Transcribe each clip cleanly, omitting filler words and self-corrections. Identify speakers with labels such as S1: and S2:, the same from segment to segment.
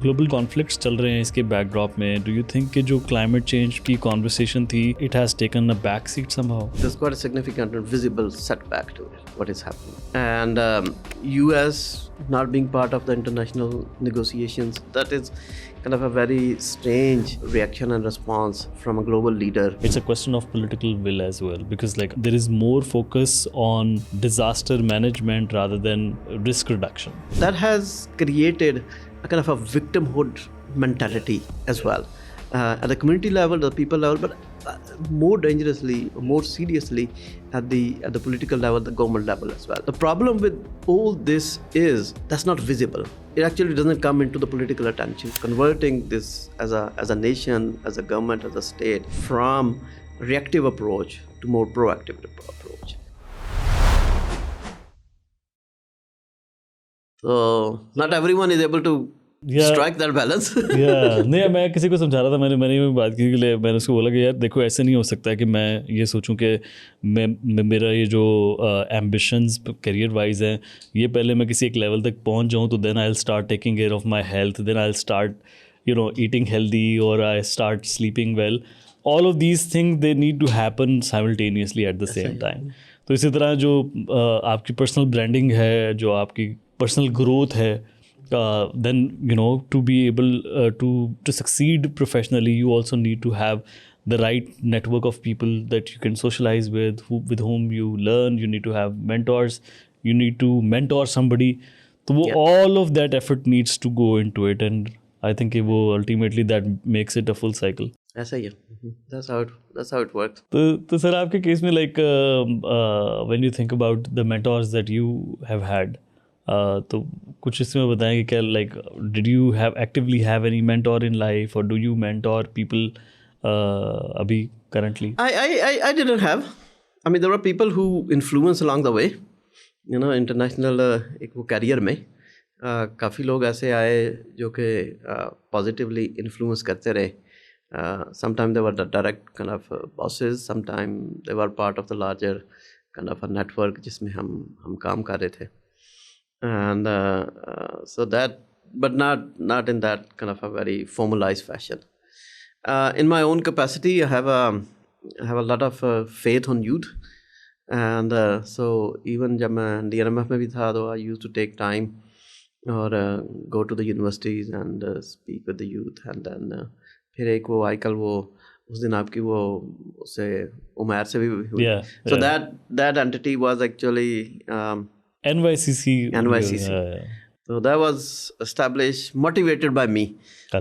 S1: Global conflicts चल रहे हैं इसके बैकड्रॉप में. डू यू थिंक कि जो क्लाइमेट चेंज की कॉन्वर्सेशन थी, it has taken a back seat somehow?
S2: There's quite a significant and visible setback to it, what is happening. And US not being part of the international negotiations, that is kind of a very strange reaction and response from a global leader.
S1: It's a question of political will as well, because like there is more focus on disaster management rather than risk reduction.
S2: That has created a kind of a victimhood mentality as well. At the community level, the people level, but more dangerously, more seriously at the political level, the government level as well. The problem with all this is that's not visible. It actually doesn't come into the political attention. Converting this as a nation, as a government, as a state, from reactive approach to more proactive approach. So not everyone is able to strike that balance.
S1: नहीं, मैं किसी को समझा रहा था, मैंने भी बात की कि मैंने उसको बोला कि यार देखो, ऐसे नहीं हो सकता है कि मैं ये सोचूं कि मेरा ये जो एम्बिशंस करियर वाइज हैं, ये पहले मैं किसी एक लेवल तक पहुंच जाऊं तो then I will start taking care of my health, then I will start eating healthy और I start sleeping well. All of these things they need to happen simultaneously at the same time. तो इसी तरह जो आपकी personal branding है, जो आपकी personal growth है, then to be able to succeed professionally, you also need to have the right network of people that you can socialize with whom you learn. You need to have mentors, you need to mentor somebody. So all of that effort needs to go into it, and I think ultimately that makes it a full cycle.
S2: ऐसा ही है. That's how it works.
S1: तो sir, आपके case में like when you think about the mentors that you have had, तो कुछ इसमें बताएं कि क्या like did you actively have any mentor in life, or do you mentor people अभी currently?
S2: I didn't have. I mean, there were people who influenced along the way. International एक वो career में काफ़ी लोग ऐसे आए जो कि positively influence करते रहे. Sometimes they were the direct kind of bosses. Sometimes they were part of the larger kind of a network जिसमें हम काम कर रहे थे. And so that, but not in that kind of a very formalized fashion. In my own capacity, I have a lot of faith on youth, and so even जब मैं NDRMF में भी था, तो I used to take time or go to the universities and speak with the youth, and then फिर एक वो आजकल वो उस दिन आपकी वो उससे उमर से भी हुई. So that entity was actually
S1: NYCC.
S2: Yeah. So that was established, motivated by me.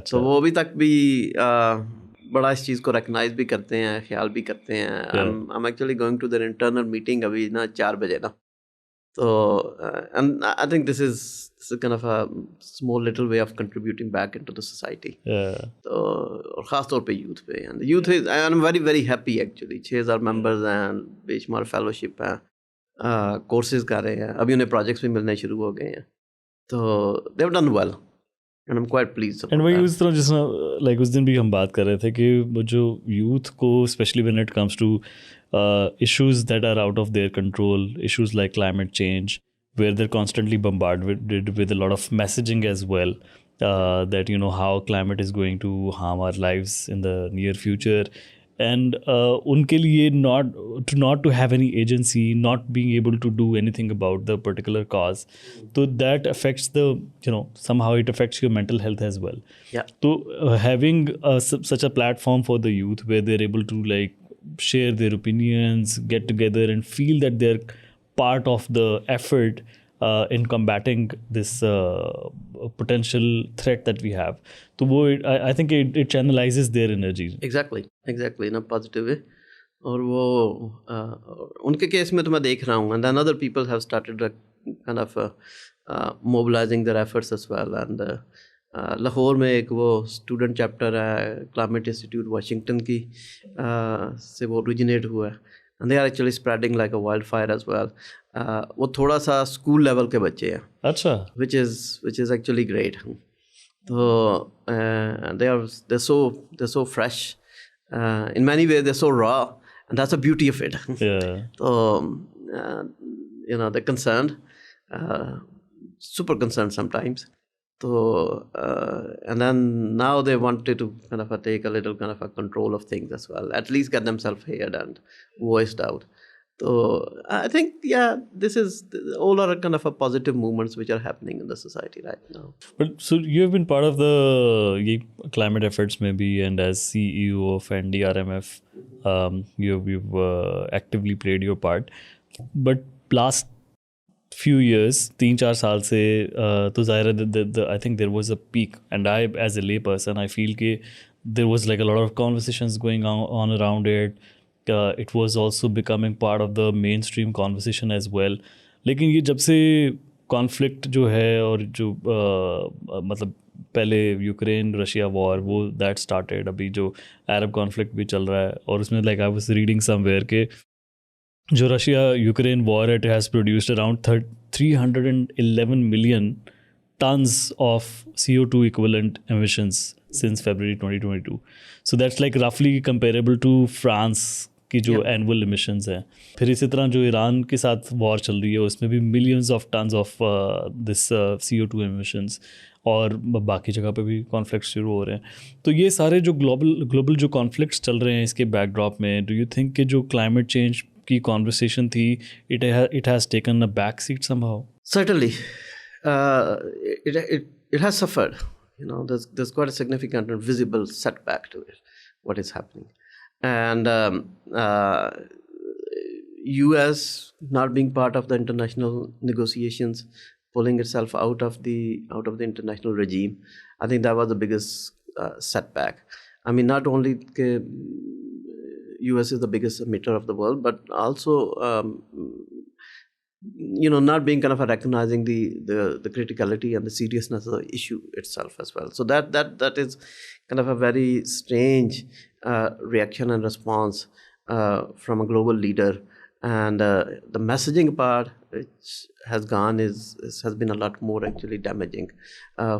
S2: So वो अभी तक भी बड़ा इस चीज़ को recognize भी करते हैं, ख्याल भी करते हैं. I'm actually going to their internal meeting अभी ना 4 बजे ना. So and I think this is kind of a small little way of contributing back into the society. तो और ख़ास तौर पे youth पे, and the youth is, I'm very very happy actually. 6,000 members हैं, बीच में fellowship है. कोर्सेज कर रहे हैं, अभी उन्हें प्रोजेक्ट्स भी मिलने शुरू हो गए हैं, तो they have done well and I am quite pleased.
S1: And वही उस तरह जिस लाइक उस दिन भी हम बात कर रहे थे कि जो यूथ को specially when it comes to issues that are out of their control, issues like climate change, where they're constantly bombarded with a lot of messaging as well, that how climate is going to harm our lives in the near future. And unke liye not to have any agency, not being able to do anything about the particular cause, so that affects the somehow it affects your mental health as well. So having such a platform for the youth where they're able to like share their opinions, get together and feel that they're part of the effort in combating this potential threat that we have. So I think it channelizes their energy.
S2: Exactly in a positive way. और वो उनके case में तो मैं देख रहा हूँ, and then other people have started kind of mobilizing their efforts as well. And Lahore में एक वो स्टूडेंट चैप्टर है, क्लाइमेट इंस्टीट्यूट वाशिंगटन की से वो ओरिजिनेट हुआ है, and they are actually spreading like a wildfire as well. वो थोड़ा सा स्कूल लेवल के बच्चे हैं.
S1: अच्छा.
S2: which is actually great. तो they're so fresh, in many ways they're so raw, and that's the beauty of it. So they're concerned, super concerned sometimes. So, and then now they wanted to kind of take a little kind of a control of things as well, at least get themselves heard and voiced out. So I think, yeah, all are kind of a positive movements which are happening in the society right now.
S1: But so you have been part of the climate efforts maybe, and as CEO of NDRMF, you've actively played your part. But last few years, 3-4 साल से तो ज़ाहिर है I think there was a peak, and I as a layperson I feel कि there was like a lot of conversations going on around it. It was also becoming part of the mainstream conversation as well. लेकिन ये जब से conflict जो है और जो मतलब पहले यूक्रेन रशिया वॉर वो दैट स्टार्टेड, अभी जो अरब कॉन्फ्लिक्ट भी चल रहा है, और उसमें like I was reading somewhere के जो Russia Ukraine war it has produced around 311 million tons of CO2 equivalent emissions since February 2022. So that's like roughly comparable to France की जो एनुअल इमिशंस हैं. फिर इसी तरह जो ईरान के साथ वॉर चल रही है उसमें भी millions of tons of this CO2 emissions, और बाकी जगह पे भी कॉन्फ्लिक्ट्स शुरू हो रहे हैं. तो ये सारे जो ग्लोबल जो कॉन्फ्लिक्ट्स चल रहे हैं इसके बैकड्रॉप में, डू यू थिंक कि जो क्लाइमेट चेंज की कॉन्वर्सेशन थी it has taken a back seat somehow?
S2: Certainly, it has suffered. There's quite a significant and visible setback to it. What is happening, and U.S. not being part of the international negotiations, pulling itself out of the international regime. I think that was the biggest setback. I mean, not only U.S. is the biggest emitter of the world, but also not being kind of recognizing the criticality and the seriousness of the issue itself as well. So that is kind of a very strange reaction and response from a global leader. And the messaging part which has gone has been a lot more actually damaging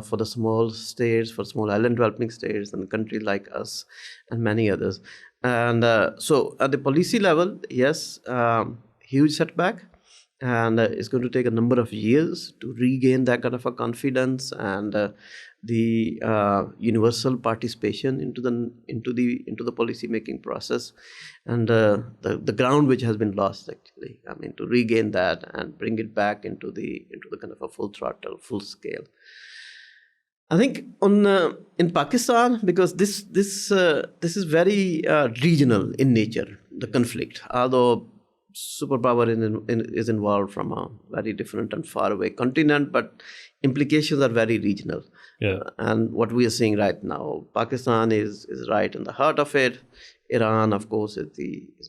S2: for the small states, for small island developing states and countries like us and many others. And so at the policy level, yes, huge setback. And it's going to take a number of years to regain that kind of a confidence and the universal participation into the policy making process, and the ground which has been lost actually. I mean, to regain that and bring it back into the kind of a full throttle, full scale. I think in Pakistan, because this is very regional in nature, the conflict, although superpower is involved from a very different and far away continent, but implications are very regional.
S1: Yeah.
S2: And what we are seeing right now, Pakistan is right in the heart of it. Iran, of course, is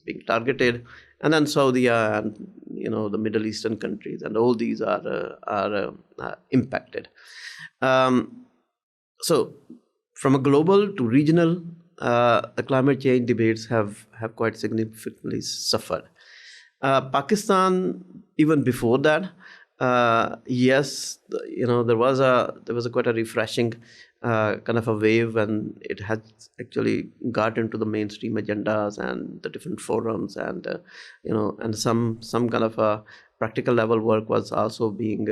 S2: being targeted, and then Saudi and the Middle Eastern countries, and all these are impacted. So, from a global to regional, the climate change debates have quite significantly suffered. Pakistan, even before that, yes, there was a quite a refreshing kind of a wave when it has actually got into the mainstream agendas and the different forums, and and some kind of a practical level work was also being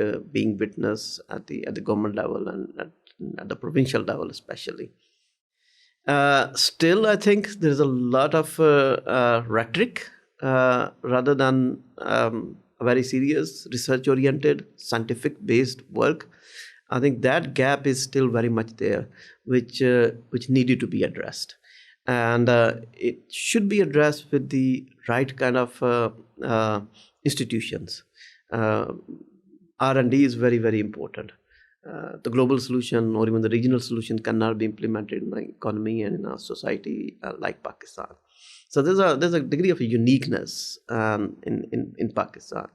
S2: witnessed at the government level and at the provincial level especially. Still, I think there's a lot of rhetoric rather than a very serious research-oriented, scientific-based work. I think that gap is still very much there, which needed to be addressed, and it should be addressed with the right kind of institutions. R&D is very, very important. The global solution or even the regional solution cannot be implemented in the economy and in a society like Pakistan. So there's a degree of uniqueness in Pakistan,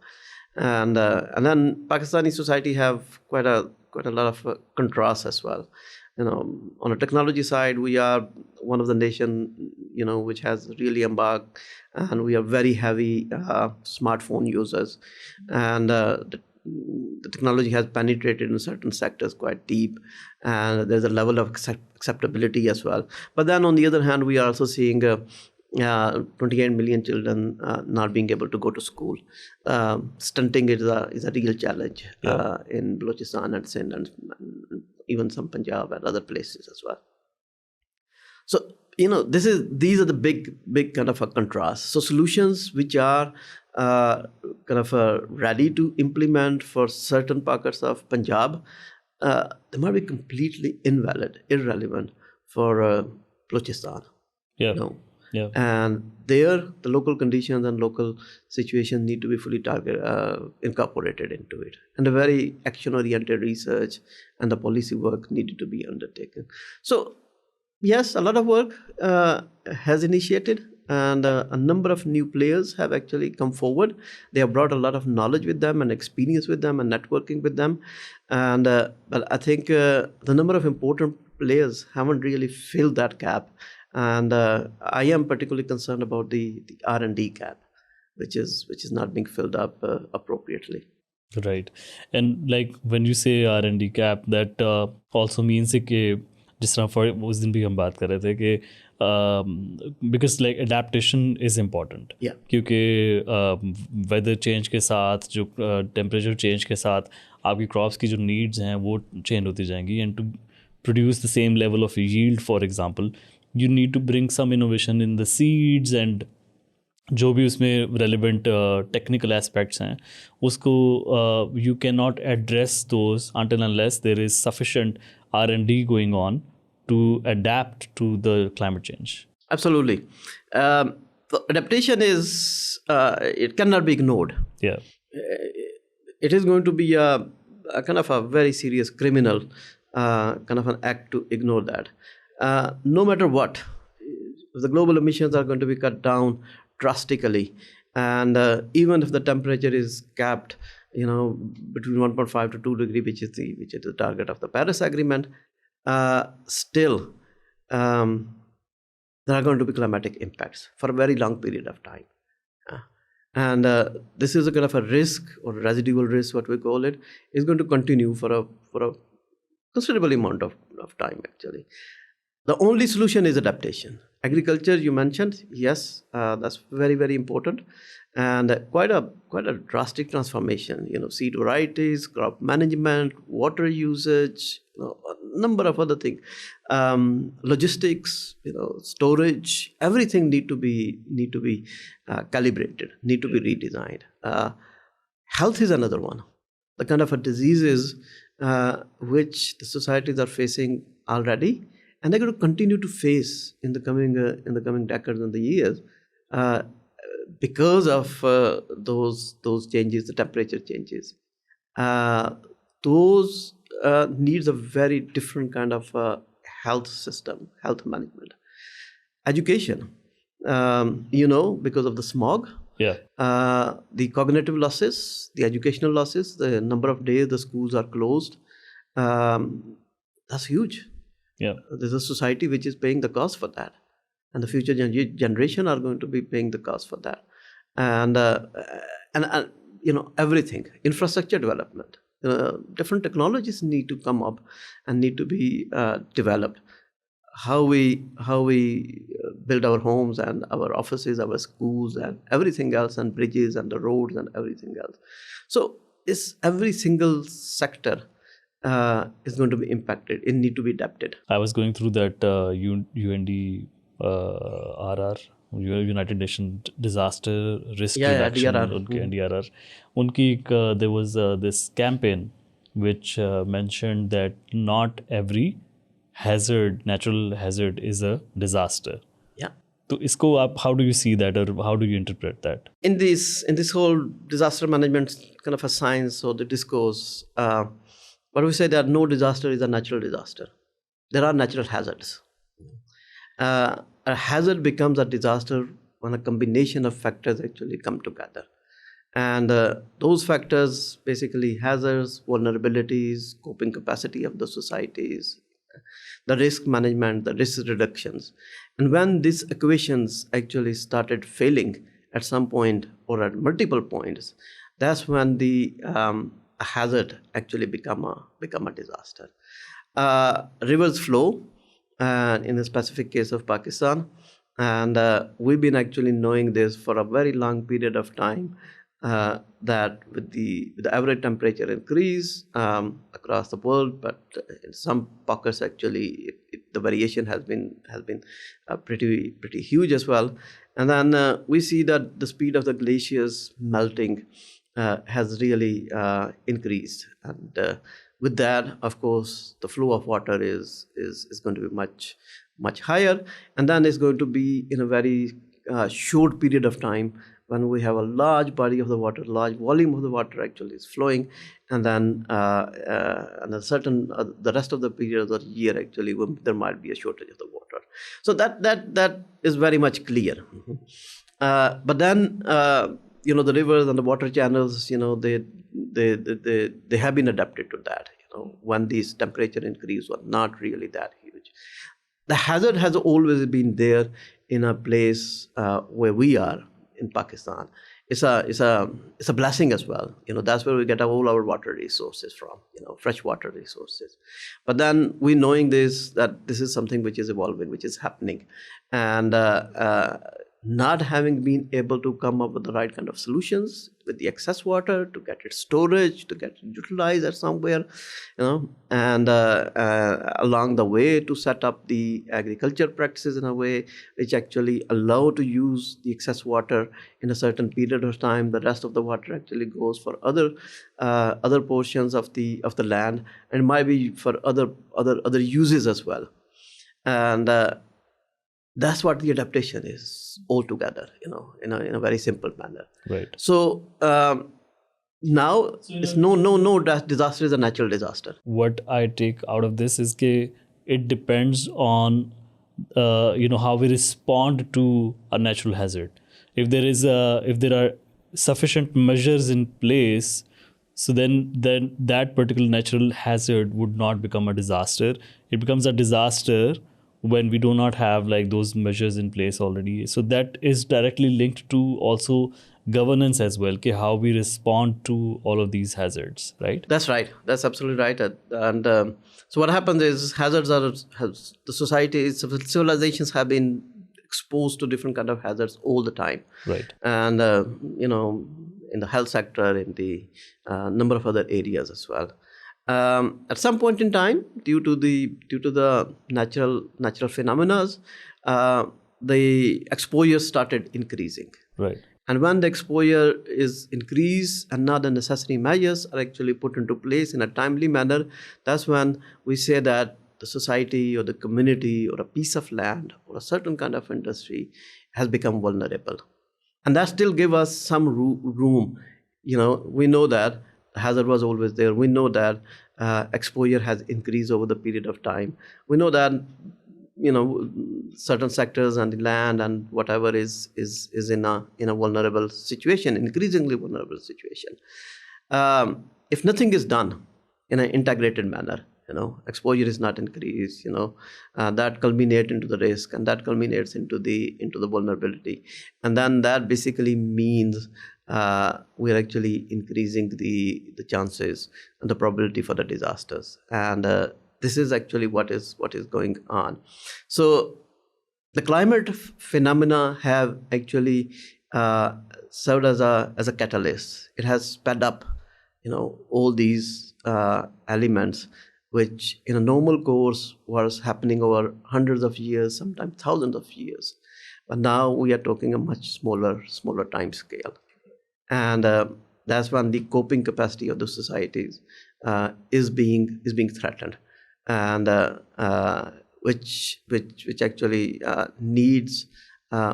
S2: and then Pakistani society have quite a lot of contrasts as well. On a technology side, we are one of the nation which has really embarked, and we are very heavy smartphone users, and the technology has penetrated in certain sectors quite deep, and there's a level of acceptability as well. But then on the other hand, we are also seeing 28 million children not being able to go to school. Stunting is a real challenge in Balochistan and Sindh and even some Punjab and other places as well. So, these are the big kind of a contrast. So solutions which are kind of ready to implement for certain pockets of Punjab, they might be completely irrelevant for Balochistan.
S1: Yeah.
S2: Yeah. And there, the local conditions and local situations need to be fully incorporated into it. And a very action-oriented research and the policy work needed to be undertaken. So, yes, a lot of work has initiated, and a number of new players have actually come forward. They have brought a lot of knowledge with them and experience with them and networking with them. And but I think the number of important players haven't really filled that gap. And I am particularly concerned about the R&D gap, which is not being filled up appropriately.
S1: Right. And like when you say R&D gap, that also means कि जिस तरह for उस दिन भी हम बात कर रहे थे कि because like adaptation is important.
S2: Yeah.
S1: क्योंकि weather change के साथ जो temperature change के साथ आपकी crops की जो needs हैं वो change होती जाएंगी, and to produce the same level of yield, for example, you need to bring some innovation in the seeds and जो भी उसमें relevant technical aspects हैं उसको you cannot address those until unless there is sufficient R&D going on to adapt to the climate change.
S2: Absolutely. The adaptation is, it cannot be ignored.
S1: Yeah.
S2: It is going to be a kind of a very serious criminal kind of an act to ignore that. No matter what, the global emissions are going to be cut down drastically, and even if the temperature is capped, between 1.5 to 2 degree, which is the target of the Paris Agreement, still there are going to be climatic impacts for a very long period of time. And this is a kind of a risk or residual risk, what we call it, is going to continue for a considerable amount of time actually. The only solution is adaptation. Agriculture, you mentioned, yes, that's very, very important, and quite a drastic transformation. Seed varieties, crop management, water usage, a number of other things, logistics, storage, everything need to be calibrated, need to be redesigned. Health is another one. The kind of a diseases which the societies are facing already, and they're going to continue to face in the coming decades and the years because of those changes, the temperature changes. Those needs a very different kind of health system, health management. Education, because of the smog, the cognitive losses, the educational losses, the number of days the schools are closed, that's huge.
S1: Yeah,
S2: there's a society which is paying the cost for that, and the future generation are going to be paying the cost for that, and everything, infrastructure development, different technologies need to come up and need to be developed. How we build our homes and our offices, our schools, and everything else, and bridges and the roads and everything else. So it's every single sector is going to be impacted. It need to be adapted.
S1: I was going through that UNDRR, United Nations Disaster Risk Reduction, NDRR. There was this campaign which mentioned that not every natural hazard is a disaster.
S2: Yeah.
S1: So isko how do you see that, or how do you interpret that?
S2: In this whole disaster management kind of a science or the discourse, but we say that no disaster is a natural disaster. There are natural hazards. A hazard becomes a disaster when a combination of factors actually come together. And those factors, basically hazards, vulnerabilities, coping capacity of the societies, the risk management, the risk reductions. And when these equations actually started failing at some point or at multiple points, that's when the hazard actually become a disaster. Rivers flow, in the specific case of Pakistan, and we've been actually knowing this for a very long period of time. that with the average temperature increase across the world, but in some pockets actually the variation has been pretty huge as well. And then we see that the speed of the glaciers melting has really increased, and with that, of course, the flow of water is going to be much higher, and then it's going to be in a very short period of time when we have a large body of the water, large volume of the water actually is flowing, and then and a certain the rest of the period of the year actually there might be a shortage of the water. So that is very much clear. But then the rivers and the water channels, they have been adapted to that. When these temperature increase were not really that huge. The hazard has always been there in a place where we are in Pakistan. It's a blessing as well. That's where we get all our water resources from. Fresh water resources. But then we knowing that this is something which is evolving, which is happening, and not having been able to come up with the right kind of solutions with the excess water to get it storage, to get it utilized at somewhere, and along the way to set up the agriculture practices in a way which actually allow to use the excess water in a certain period of time. The rest of the water actually goes for other portions of the land, and might be for other uses as well. And that's what the adaptation is altogether, in a very simple manner.
S1: Right.
S2: So now it's no disaster is a natural disaster.
S1: What I take out of this is that it depends on how we respond to a natural hazard. If there are sufficient measures in place, so then that particular natural hazard would not become a disaster. It becomes a disaster when we do not have like those measures in place already. So that is directly linked to also governance as well, how we respond to all of these hazards, right?
S2: That's right. That's absolutely right. And so what happens is the societies, civilizations have been exposed to different kind of hazards all the time.
S1: Right.
S2: And, in the health sector, in the number of other areas as well. At some point in time, due to the natural phenomena, the exposure started increasing.
S1: Right.
S2: And when the exposure is increased and not the necessary measures are actually put into place in a timely manner, that's when we say that the society or the community or a piece of land or a certain kind of industry has become vulnerable. And that still gives us some room. We know that the hazard was always there. We know that exposure has increased over the period of time. We know that certain sectors and the land and whatever is in a vulnerable situation, increasingly vulnerable situation. If nothing is done in an integrated manner, exposure is not increased, that culminates into the risk, and that culminates into the vulnerability, and then that basically means we're actually increasing the chances and the probability for the disasters, and this is actually what is going on. So the climate phenomena have actually served as a catalyst. It has sped up, all these elements which in a normal course was happening over hundreds of years, sometimes thousands of years. But now we are talking a much smaller time scale. And that's when the coping capacity of the societies is being threatened, and which actually needs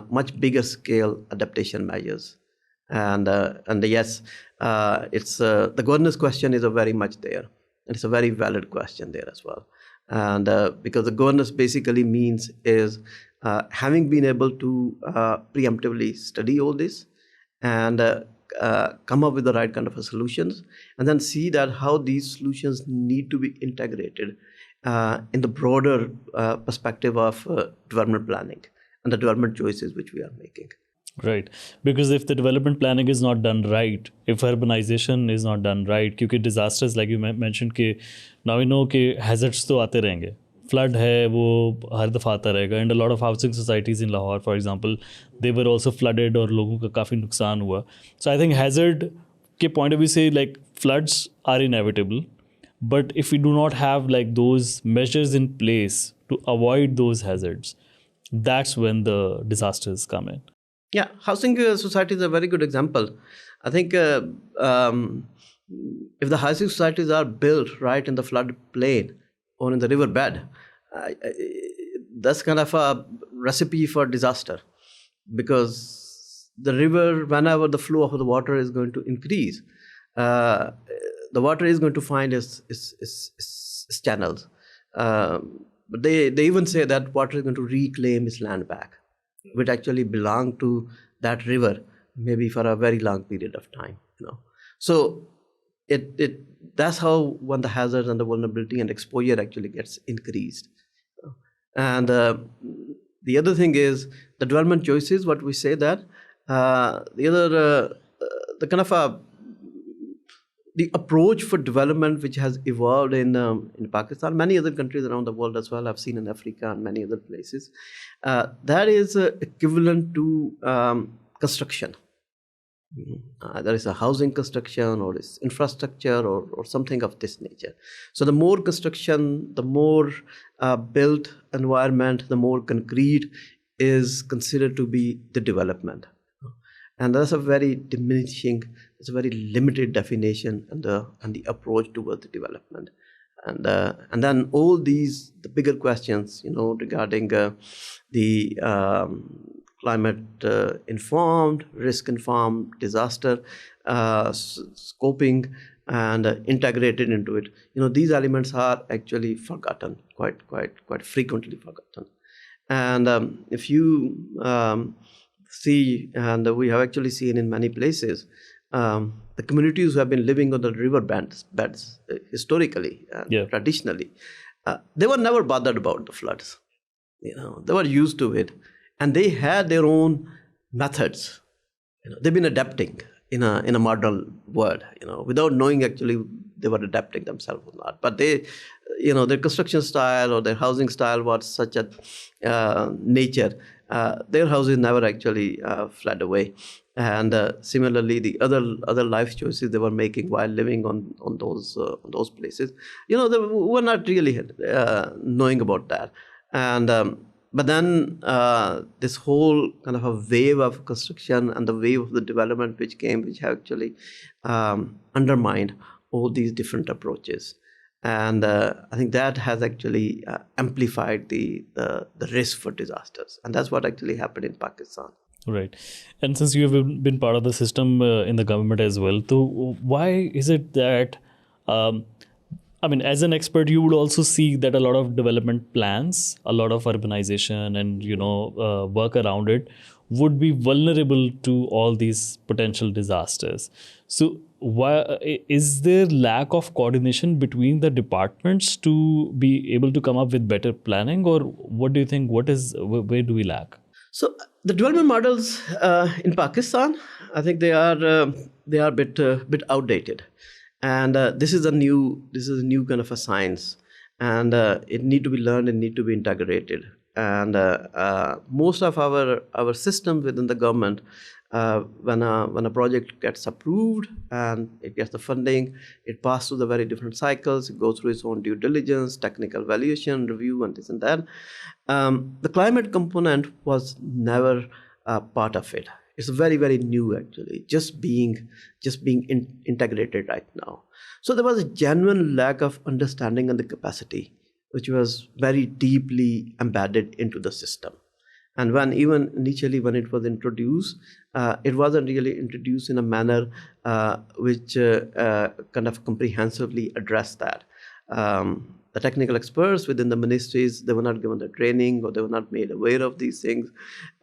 S2: much bigger scale adaptation measures. And yes, it's the governance question is a very much there. And it's a very valid question there as well. And because the governance basically means is having been able to preemptively study all this and come up with the right kind of solutions, and then see that how these solutions need to be integrated in the broader perspective of development planning and the development choices which we are making.
S1: Right. Because if the development planning is not done right, if urbanization is not done right, because disasters, like you mentioned, now we know that hazards to aate rahenge flood है वो हर दफ़ा आता रहेगा, and a lot of housing societies in Lahore, for example, they were also flooded और लोगों का काफ़ी नुकसान हुआ. So I think hazard के point of view से like floods are inevitable, but if we do not have like those measures in place to avoid those hazards, that's when the disasters come in.
S2: Yeah, housing society is a very good example. I think if the housing societies are built right in the floodplain or in the riverbed, that's kind of a recipe for disaster, because the river, whenever the flow of the water is going to increase, the water is going to find its channels. But they even say that water is going to reclaim its land back, which actually belong to that river maybe for a very long period of time. So that's how when the hazards and the vulnerability and exposure actually gets increased. And the other thing is the development choices. What we say that the kind of the approach for development which has evolved in Pakistan, many other countries around the world as well. I've seen in Africa and many other places. That is equivalent to construction. There is a housing construction or is infrastructure or something of this nature. So the more construction, the more built environment, the more concrete is considered to be the development. And that's a very diminishing, it's a very limited definition and the approach towards the development. And then all these, the bigger questions, regarding the climate informed, risk informed, disaster scoping and integrated into it. These elements are actually forgotten, quite frequently forgotten. And if you see, and we have actually seen in many places, the communities who have been living on the river beds historically and traditionally, they were never bothered about the floods. They were used to it, and they had their own methods. They've been adapting in a modern world, without knowing actually they were adapting themselves or not. But they, their construction style or their housing style was such a nature. Their houses never actually fled away. And similarly, the other life choices they were making while living on those places, they were not really knowing about that. And but then this whole kind of a wave of construction and the wave of the development which came, which actually undermined all these different approaches. And I think that has actually amplified the risk for disasters. And that's what actually happened in Pakistan.
S1: Right. And since you have been part of the system in the government as well, so why is it that, as an expert, you would also see that a lot of development plans, a lot of urbanization and, work around it would be vulnerable to all these potential disasters. So why is there lack of coordination between the departments to be able to come up with better planning, or what do you think? Where do we lack?
S2: So the development models in Pakistan, I think they are a bit outdated, and this is a new kind of a science, and it need to be learned and need to be integrated. And most of our system within the government, when a project gets approved and it gets the funding, it passes through the very different cycles. It goes through its own due diligence, technical evaluation, review, and this and that. The climate component was never part of it. It's very, very new, actually, just being integrated right now. So there was a genuine lack of understanding and the capacity, which was very deeply embedded into the system. And even initially when it was introduced, it wasn't really introduced in a manner which kind of comprehensively addressed that. The technical experts within the ministries, they were not given the training, or they were not made aware of these things.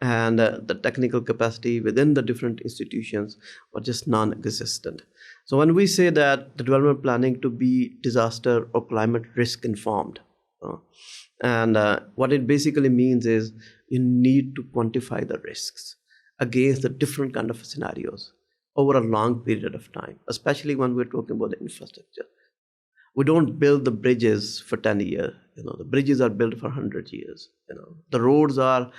S2: And the technical capacity within the different institutions were just non-existent. So when we say that the development planning to be disaster or climate risk informed, and what it basically means is you need to quantify the risks against the different kind of scenarios over a long period of time, especially when we're talking about the infrastructure. We don't build the bridges for 10 years. The bridges are built for 100 years. The roads are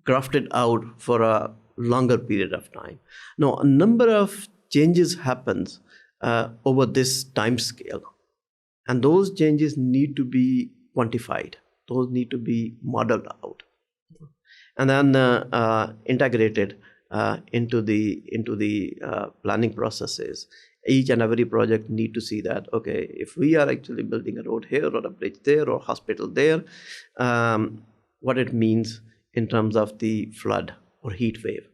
S2: grafted out for a longer period of time. Now, a number of changes happens over this time scale, and those changes need to be quantified. Those need to be modeled out, and then integrated into the planning processes. Each and every project need to see that, okay, if we are actually building a road here or a bridge there or a hospital there, what it means in terms of the flood or heat wave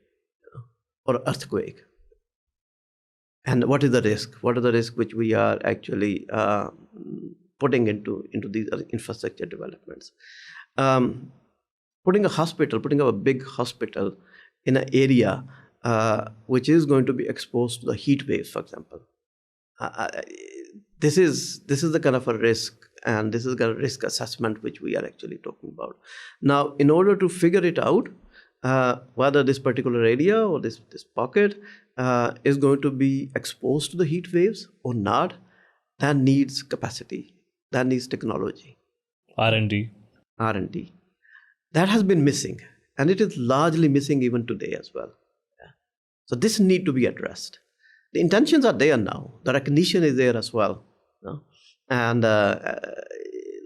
S2: or earthquake. And what is the risk? What are the risks which we are actually putting into these infrastructure developments? Putting up a big hospital in an area which is going to be exposed to the heat waves, for example. This is the kind of a risk, and this is a risk assessment which we are actually talking about. Now, in order to figure it out, whether this particular area or this pocket is going to be exposed to the heat waves or not, that needs capacity, that needs technology.
S1: R&D.
S2: That has been missing, and it is largely missing even today as well. So this need to be addressed. The intentions are there now. The recognition is there as well. And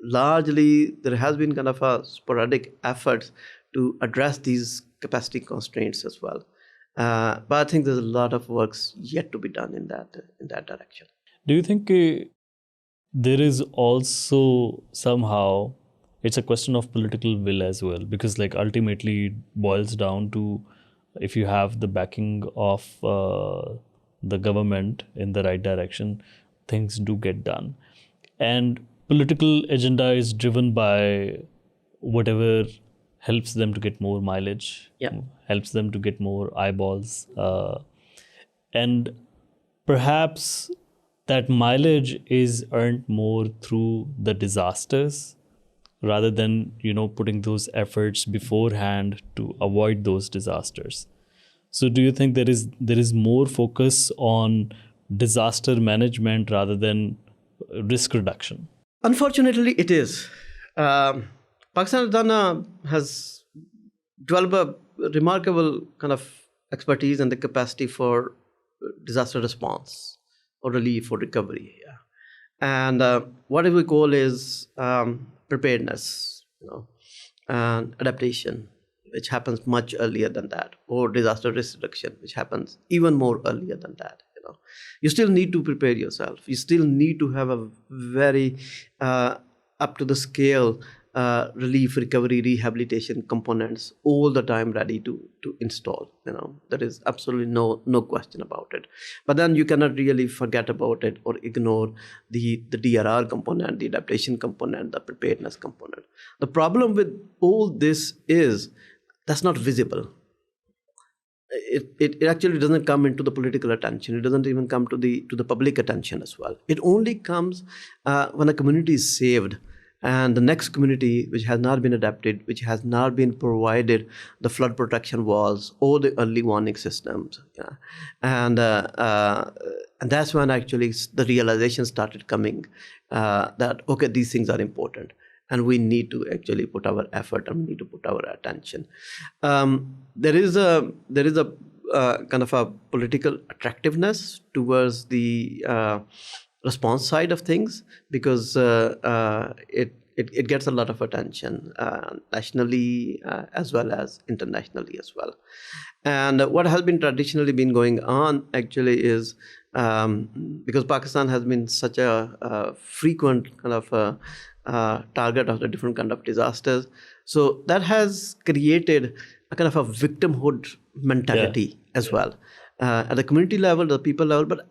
S2: largely there has been kind of a sporadic efforts to address these capacity constraints as well. But I think there's a lot of works yet to be done in that direction.
S1: Do you think there is also somehow, it's a question of political will as well? Because like ultimately it boils down to, if you have the backing of the government in the right direction, things do get done. And political agenda is driven by whatever helps them to get more mileage, helps them to get more eyeballs. And perhaps that mileage is earned more through the disasters rather than, putting those efforts beforehand to avoid those disasters. So do you think there is more focus on disaster management rather than risk reduction?
S2: Unfortunately, it is. Pakistan has developed a remarkable kind of expertise and the capacity for disaster response or relief or recovery. And what we call is preparedness, and adaptation, which happens much earlier than that, or disaster risk reduction, which happens even more earlier than that. You still need to prepare yourself. You still need to have a very up to the scale relief, recovery, rehabilitation components all the time ready to install. There is absolutely no question about it. But then you cannot really forget about it or ignore the DRR component, the adaptation component, the preparedness component. The problem with all this is that's not visible. It actually doesn't come into the political attention. It doesn't even come to the public attention as well. It only comes when a community is saved, and the next community which has not been adapted, which has not been provided the flood protection walls or the early warning systems, and that's when actually the realization started coming that okay, these things are important. And we need to actually put our effort and we need to put our attention. There is a kind of a political attractiveness towards the response side of things because it gets a lot of attention nationally as well as internationally as well. And what has been traditionally been going on actually is because Pakistan has been such a frequent kind of target of the different kind of disasters. So that has created a kind of a victimhood mentality as well at the community level, the people level, but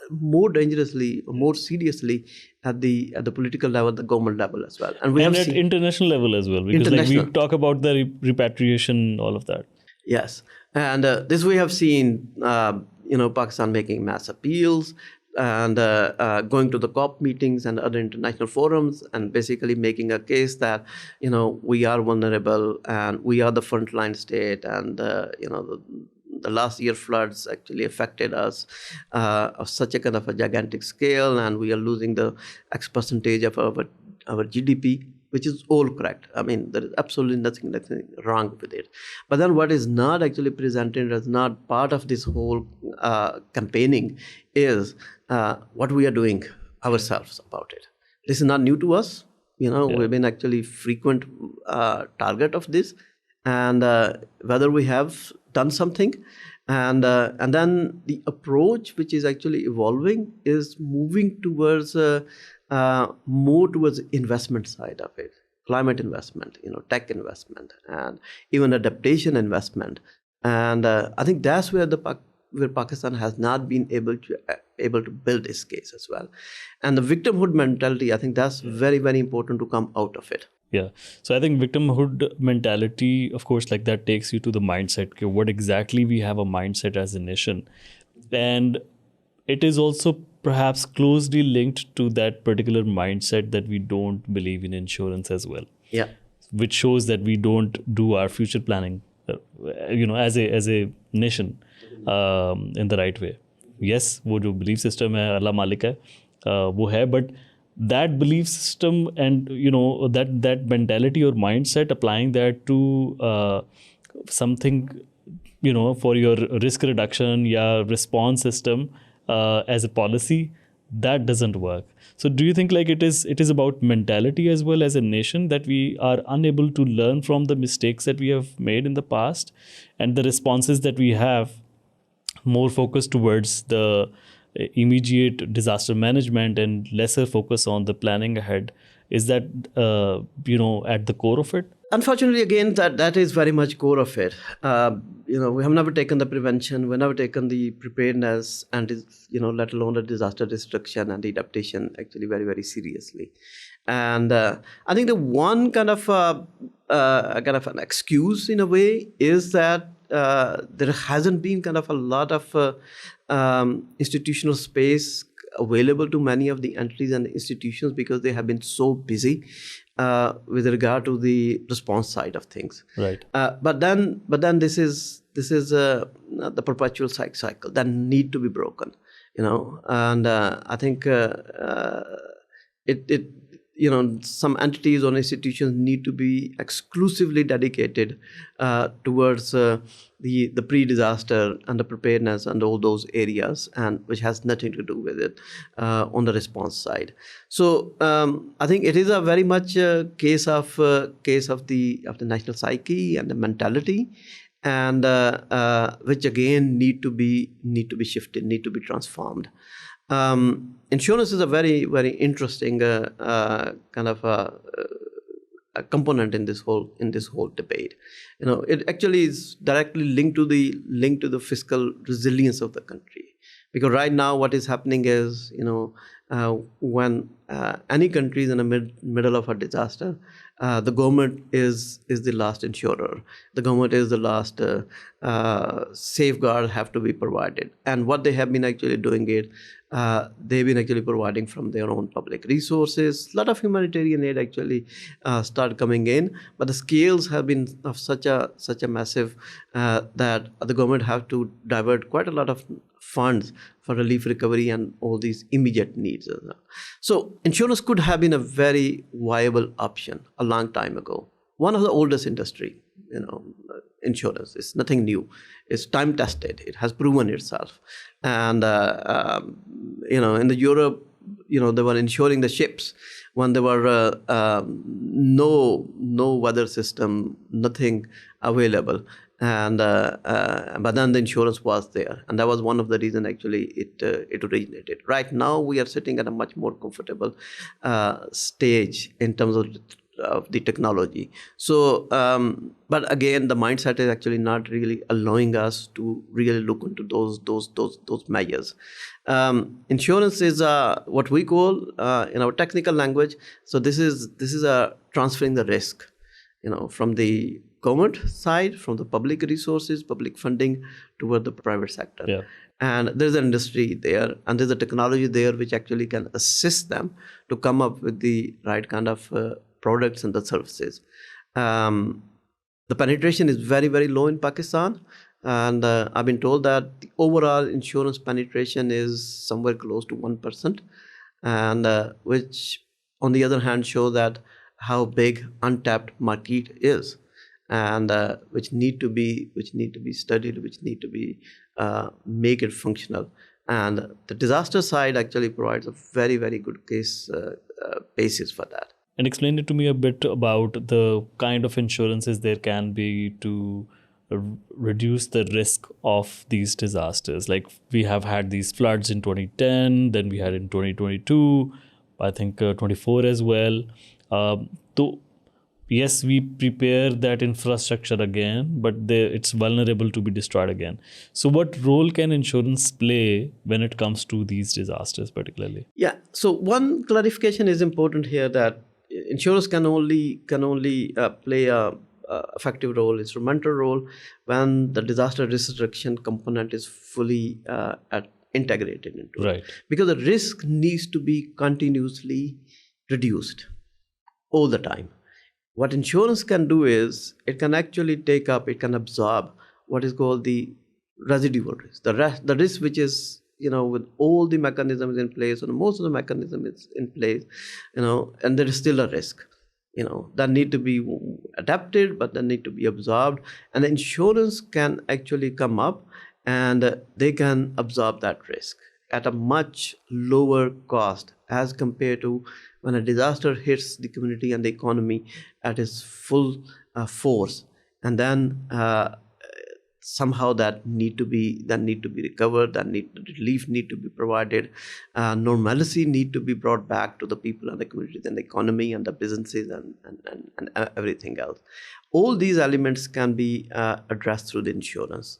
S2: more dangerously, more seriously at the political level, the government level as well. And
S1: at international level as well, because like we talk about the repatriation, all of that.
S2: Yes, and this we have seen, Pakistan making mass appeals and going to the COP meetings and other international forums and basically making a case that, we are vulnerable and we are the frontline state and, the the last year floods actually affected us of such a kind of a gigantic scale, and we are losing the X percentage of our GDP, which is all correct. I mean, there is absolutely nothing wrong with it. But then what is not actually presented as not part of this whole campaigning is what we are doing ourselves about it. This is not new to us. We've been actually frequent target of this, and whether we have done something, and then the approach which is actually evolving is moving towards more towards investment side of it, climate investment, tech investment, and even adaptation investment. And I think that's where where Pakistan has not been able to build this case as well. And the victimhood mentality, I think that's very, very important to come out of it.
S1: Yeah. So I think victimhood mentality, of course, like that takes you to the mindset. Okay, what exactly we have a mindset as a nation. And it is also perhaps closely linked to that particular mindset that we don't believe in insurance as well.
S2: Yeah.
S1: Which shows that we don't do our future planning, as a nation in the right way. Yes, वो जो belief system है अल्लाह मालिक है वो है, but that belief system and that mentality or mindset, applying that to something for your risk reduction या response system as a policy, that doesn't work. So do you think like it is about mentality as well as a nation, that we are unable to learn from the mistakes that we have made in the past, and the responses that we have more focused towards the immediate disaster management and lesser focus on the planning ahead? Is that at the core of it?
S2: Unfortunately, again, that is very much core of it. We have never taken the prevention, we've never taken the preparedness, and let alone the disaster destruction and the adaptation actually very, very seriously. And I think the one kind of an excuse in a way is that there hasn't been kind of a lot of institutional space available to many of the entities and institutions because they have been so busy with regard to the response side of things.
S1: Right.
S2: But then this is the perpetual cycle that need to be broken. And I think some entities or institutions need to be exclusively dedicated towards the pre-disaster and the preparedness and all those areas, and which has nothing to do with it on the response side. So I think it is a very much case of the national psyche and the mentality, and which again need to be shifted, need to be transformed. Insurance is a very, very interesting kind of a component in this whole debate. It actually is directly linked to the fiscal resilience of the country, because right now what is happening is when any country is in the middle of a disaster, the government is the last insurer. The government is the last safeguard have to be provided. And what they have been actually doing it, they've been actually providing from their own public resources. A lot of humanitarian aid actually start coming in, but the scales have been of such a massive that the government have to divert quite a lot of funds for relief, recovery, and all these immediate needs. So insurance could have been a very viable option a long time ago. One of the oldest industry, insurance is nothing new. It's time tested. It has proven itself. And in the Europe, they were insuring the ships when there were no weather system, nothing available. And but then the insurance was there, and that was one of the reasons actually it originated. Right now we are sitting at a much more comfortable stage in terms of the technology. So, but again, the mindset is actually not really allowing us to really look into those measures. Insurance is what we call in our technical language. So this is transferring the risk, from the government side, from the public resources, public funding toward the private sector.
S1: Yeah.
S2: And there's an industry there, and there's a technology there which actually can assist them to come up with the right kind of products and the services. The penetration is very, very low in Pakistan. And I've been told that the overall insurance penetration is somewhere close to 1%, and which on the other hand show that how big untapped market is, and which need to be studied, which need to be make it functional. And the disaster side actually provides a very, very good case basis for that.
S1: And explain it to me a bit about the kind of insurances there can be to reduce the risk of these disasters. Like we have had these floods in 2010, then we had in 2022, I think 24 as well. So yes, we prepare that infrastructure again, but it's vulnerable to be destroyed again. So what role can insurance play when it comes to these disasters particularly?
S2: Yeah, so one clarification is important here, that insurance can only play a effective role, instrumental role, when the disaster risk reduction component is fully integrated into it. Because the risk needs to be continuously reduced all the time. What insurance can do is it can actually take up, it can absorb what is called the residual risk, the risk which is, with all the mechanisms in place, or most of the mechanism is in place, and there is still a risk, that need to be adapted, but that need to be absorbed. And the insurance can actually come up and they can absorb that risk at a much lower cost as compared to when a disaster hits the community and the economy at its full force, and then somehow that need to be recovered, relief need to be provided, normalcy need to be brought back to the people and the communities and the economy and the businesses and everything else. All these elements can be addressed through the insurance,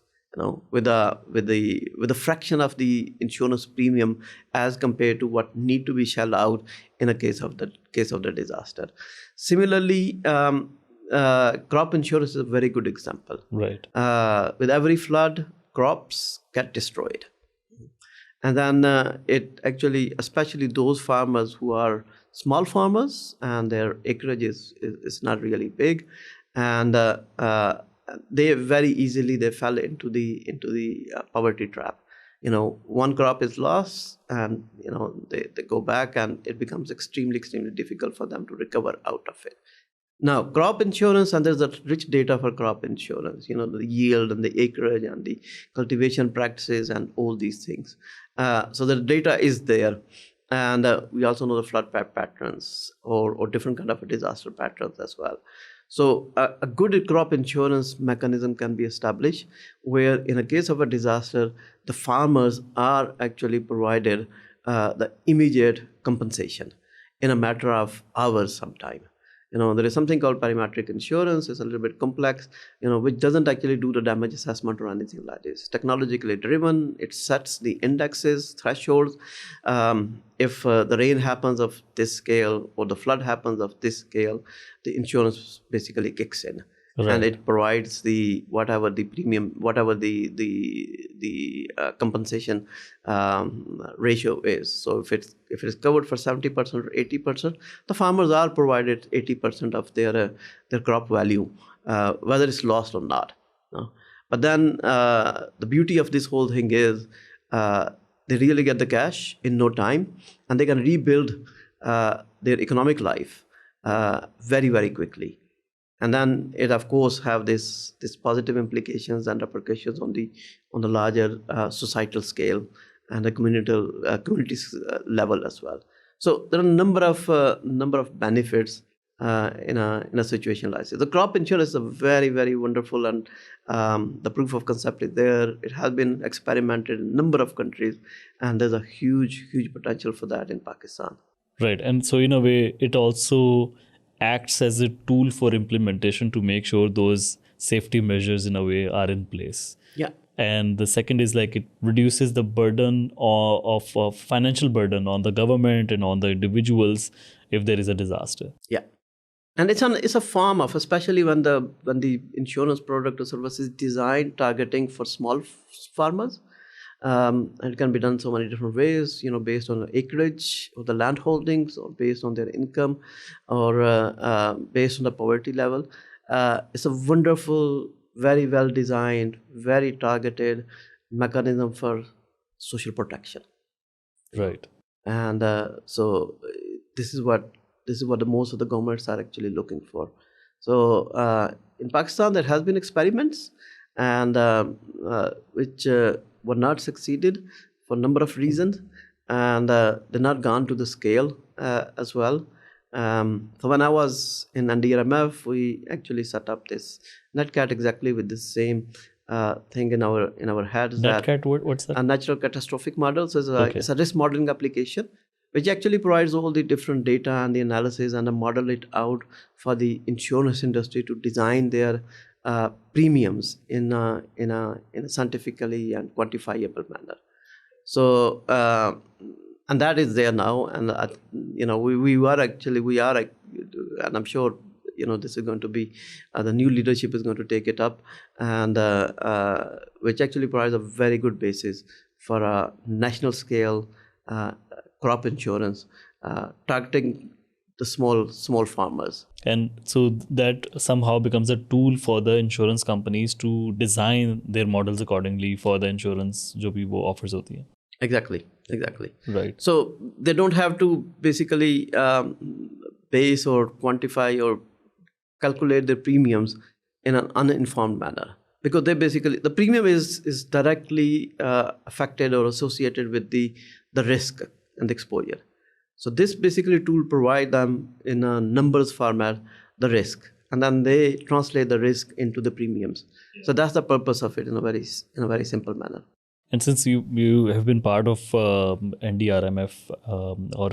S2: with a fraction of the insurance premium as compared to what need to be shelled out in a case of the disaster. Similarly, crop insurance is a very good example.
S1: Right.
S2: With every flood, crops get destroyed, and then it actually, especially those farmers who are small farmers and their acreage is not really big, and they very easily fell into the poverty trap. One crop is lost, and they go back, and it becomes extremely difficult for them to recover out of it. Now, crop insurance, and there's a rich data for crop insurance, the yield and the acreage and the cultivation practices and all these things. So the data is there. And we also know the flood patterns or different kind of disaster patterns as well. So a good crop insurance mechanism can be established where, in a case of a disaster, the farmers are actually provided the immediate compensation in a matter of hours sometime. There is something called parametric insurance. It's a little bit complex, which doesn't actually do the damage assessment or anything like this. It's technologically driven. It sets the indexes, thresholds. If the rain happens of this scale or the flood happens of this scale, the insurance basically kicks in. Right. And it provides whatever the premium, whatever the compensation ratio is. So if it is covered for 70% or 80%, the farmers are provided 80% of their crop value, whether it's lost or not. But then the beauty of this whole thing is they really get the cash in no time, and they can rebuild their economic life very, very quickly. And then it, of course, have this positive implications and repercussions on the larger societal scale and the community level as well. So there are a number of benefits in a situation like this. The crop insurance is a very, very wonderful, and the proof of concept is there. It has been experimented in a number of countries, and there's a huge potential for that in Pakistan.
S1: Right, and so in a way, it also acts as a tool for implementation to make sure those safety measures in a way are in place.
S2: Yeah.
S1: And the second is like it reduces the burden of financial burden on the government and on the individuals if there is a disaster.
S2: Yeah. And it's a form of, especially when the insurance product or service is designed targeting for small farmers. And it can be done so many different ways, based on the acreage or the land holdings, or based on their income, or based on the poverty level. It's a wonderful very well designed, very targeted mechanism for social protection.
S1: Right.
S2: And so this is what the most of the governments are actually looking for. So in Pakistan, there has been experiments, and which were not succeeded for a number of reasons, and they're not gone to the scale as well. So when I was in NDRMF, we actually set up this NetCat exactly with the same thing in our heads.
S1: NetCat, what's that?
S2: A natural catastrophic model. So it's a risk modeling application, which actually provides all the different data and the analysis and model it out for the insurance industry to design their premiums in a scientifically and quantifiable manner. So and that is there now, and we are, and I'm sure this is going to be the new leadership is going to take it up, and which actually provides a very good basis for a national scale crop insurance targeting the small farmers.
S1: And so that somehow becomes a tool for the insurance companies to design their models accordingly for the insurance जो भी वो offers होती है.
S2: Exactly.
S1: Right.
S2: So they don't have to basically base or quantify or calculate their premiums in an uninformed manner, because the premium is directly affected or associated with the risk and the exposure. So this basically tool provide them in a numbers format the risk, and then they translate the risk into the premiums. So that's the purpose of it in a very simple manner.
S1: And since you have been part of NDRMF, or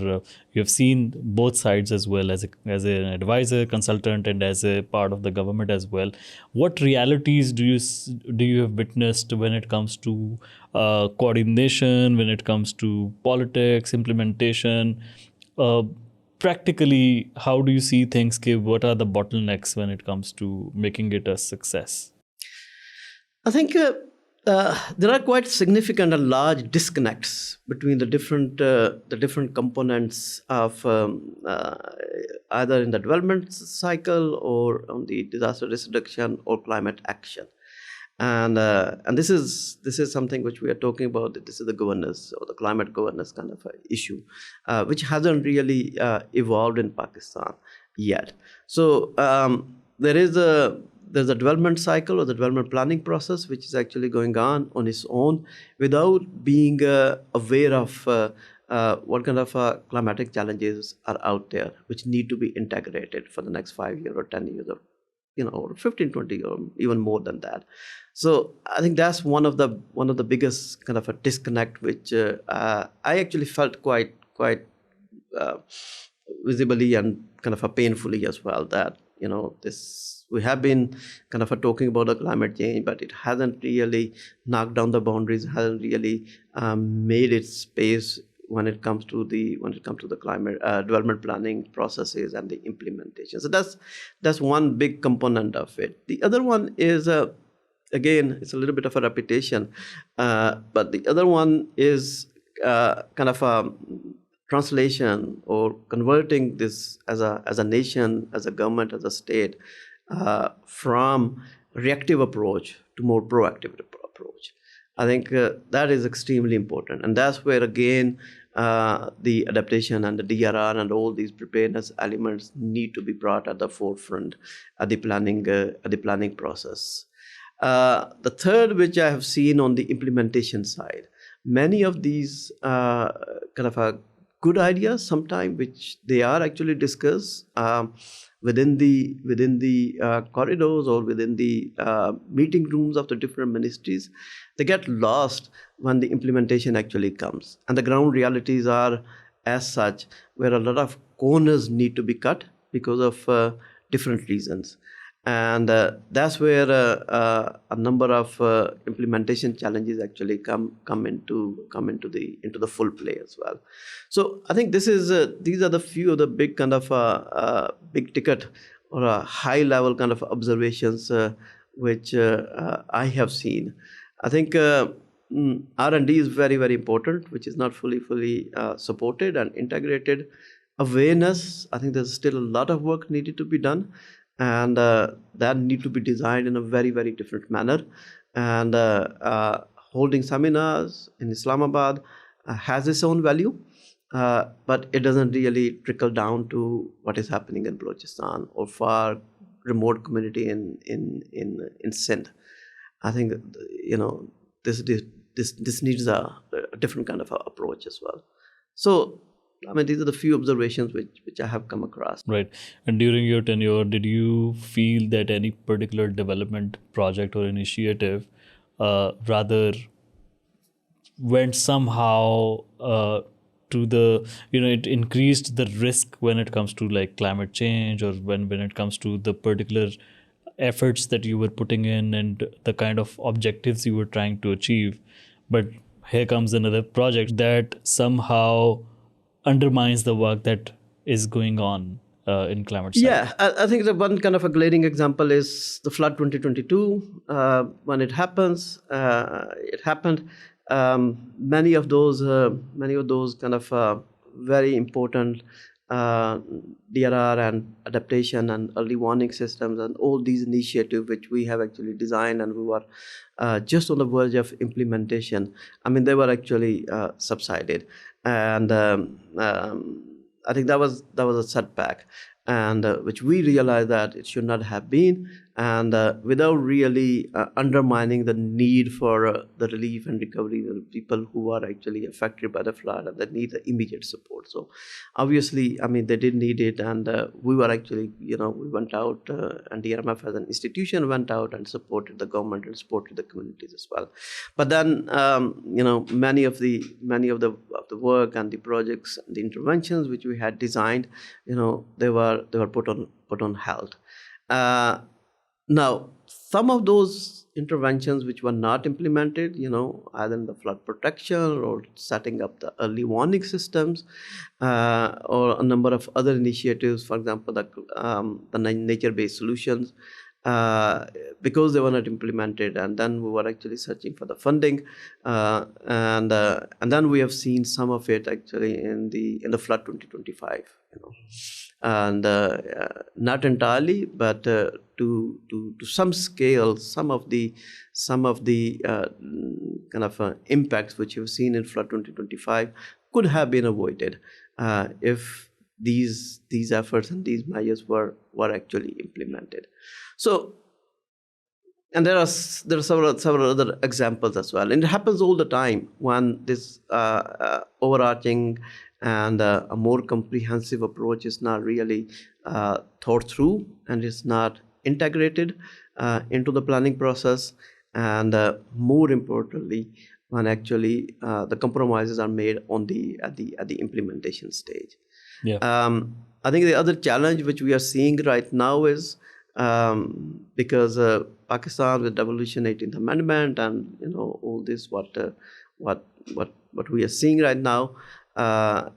S1: you have seen both sides as well as an advisor, consultant, and as a part of the government as well, what realities do you have witnessed when it comes to coordination, when it comes to politics, implementation? Practically, how do you see things? What are the bottlenecks when it comes to making it a success?
S2: I think there are quite significant and large disconnects between the different components of either in the development cycle or on the disaster risk reduction or climate action, and this is something which we are talking about. This is the governance or the climate governance kind of issue, which hasn't really evolved in Pakistan yet. So there's a development cycle or the development planning process which is actually going on its own without being aware of what kind of climatic challenges are out there which need to be integrated for the next 5 years or 10 years or or 15, 20 or even more than that. So I think that's one of the biggest kind of a disconnect which I actually felt quite visibly and kind of painfully as well, that we have been kind of talking about the climate change, but it hasn't really knocked down the boundaries, hasn't really made its space when it comes to the climate development planning processes and the implementation. So that's one big component of it. The other one is again, it's a little bit of a repetition, but the other one is kind of a translation or converting this as a nation, as a government, as a state, from reactive approach to more proactive approach. I think that is extremely important, and that's where again the adaptation and the DRR and all these preparedness elements need to be brought at the forefront at the planning process. The third, which I have seen on the implementation side, many of these kind of good ideas sometimes which they are actually discussed within the corridors or within the meeting rooms of the different ministries, they get lost when the implementation actually comes. And the ground realities are as such, where a lot of corners need to be cut because of different reasons. And that's where a number of implementation challenges actually come into the full play as well. So I think these are the few of the big kind of big ticket or a high level kind of observations which I have seen. I think R&D is very, very important, which is not fully supported and integrated. Awareness, I think there's still a lot of work needed to be done. and that need to be designed in a very, very different manner. And holding seminars in Islamabad has its own value, but it doesn't really trickle down to what is happening in Balochistan or far remote community in Sindh. I think this needs a different kind of approach as well. So, I mean, these are the few observations which I have come across.
S1: Right. And during your tenure, did you feel that any particular development project or initiative rather went somehow to the, it increased the risk when it comes to like climate change, or when it comes to the particular efforts that you were putting in and the kind of objectives you were trying to achieve? But here comes another project that somehow undermines the work that is going on in climate side.
S2: Yeah, I think the one kind of a glaring example is the flood 2022. When it happens, it happened. Many of those kind of very important DRR and adaptation and early warning systems and all these initiatives which we have actually designed and we were just on the verge of implementation. I mean, they were actually subsided, and I think that was a setback, and which we realized that it should not have been, and without really undermining the need for the relief and recovery of the people who are actually affected by the flood and that need the immediate support. So obviously, I mean, they did need it, and we were actually, we went out, NDRMF as an institution went out and supported the government and supported the communities as well. But then, many of the work and the projects and the interventions which we had designed, they were put on hold. Now, some of those interventions which were not implemented, either in the flood protection or setting up the early warning systems, or a number of other initiatives, for example, the nature-based solutions, because they were not implemented, and then we were actually searching for the funding, and then we have seen some of it actually in the flood 2025, and not entirely, but to some scale, some of the kind of impacts which you've seen in flood 2025 could have been avoided if these efforts and these measures were actually implemented. So, and there are several other examples as well. And it happens all the time when this overarching and a more comprehensive approach is not really thought through and is not integrated into the planning process, and more importantly, when actually the compromises are made at the implementation stage.
S1: Yeah.
S2: I think the other challenge which we are seeing right now is because Pakistan with Devolution 18th Amendment and all this what we are seeing right now, I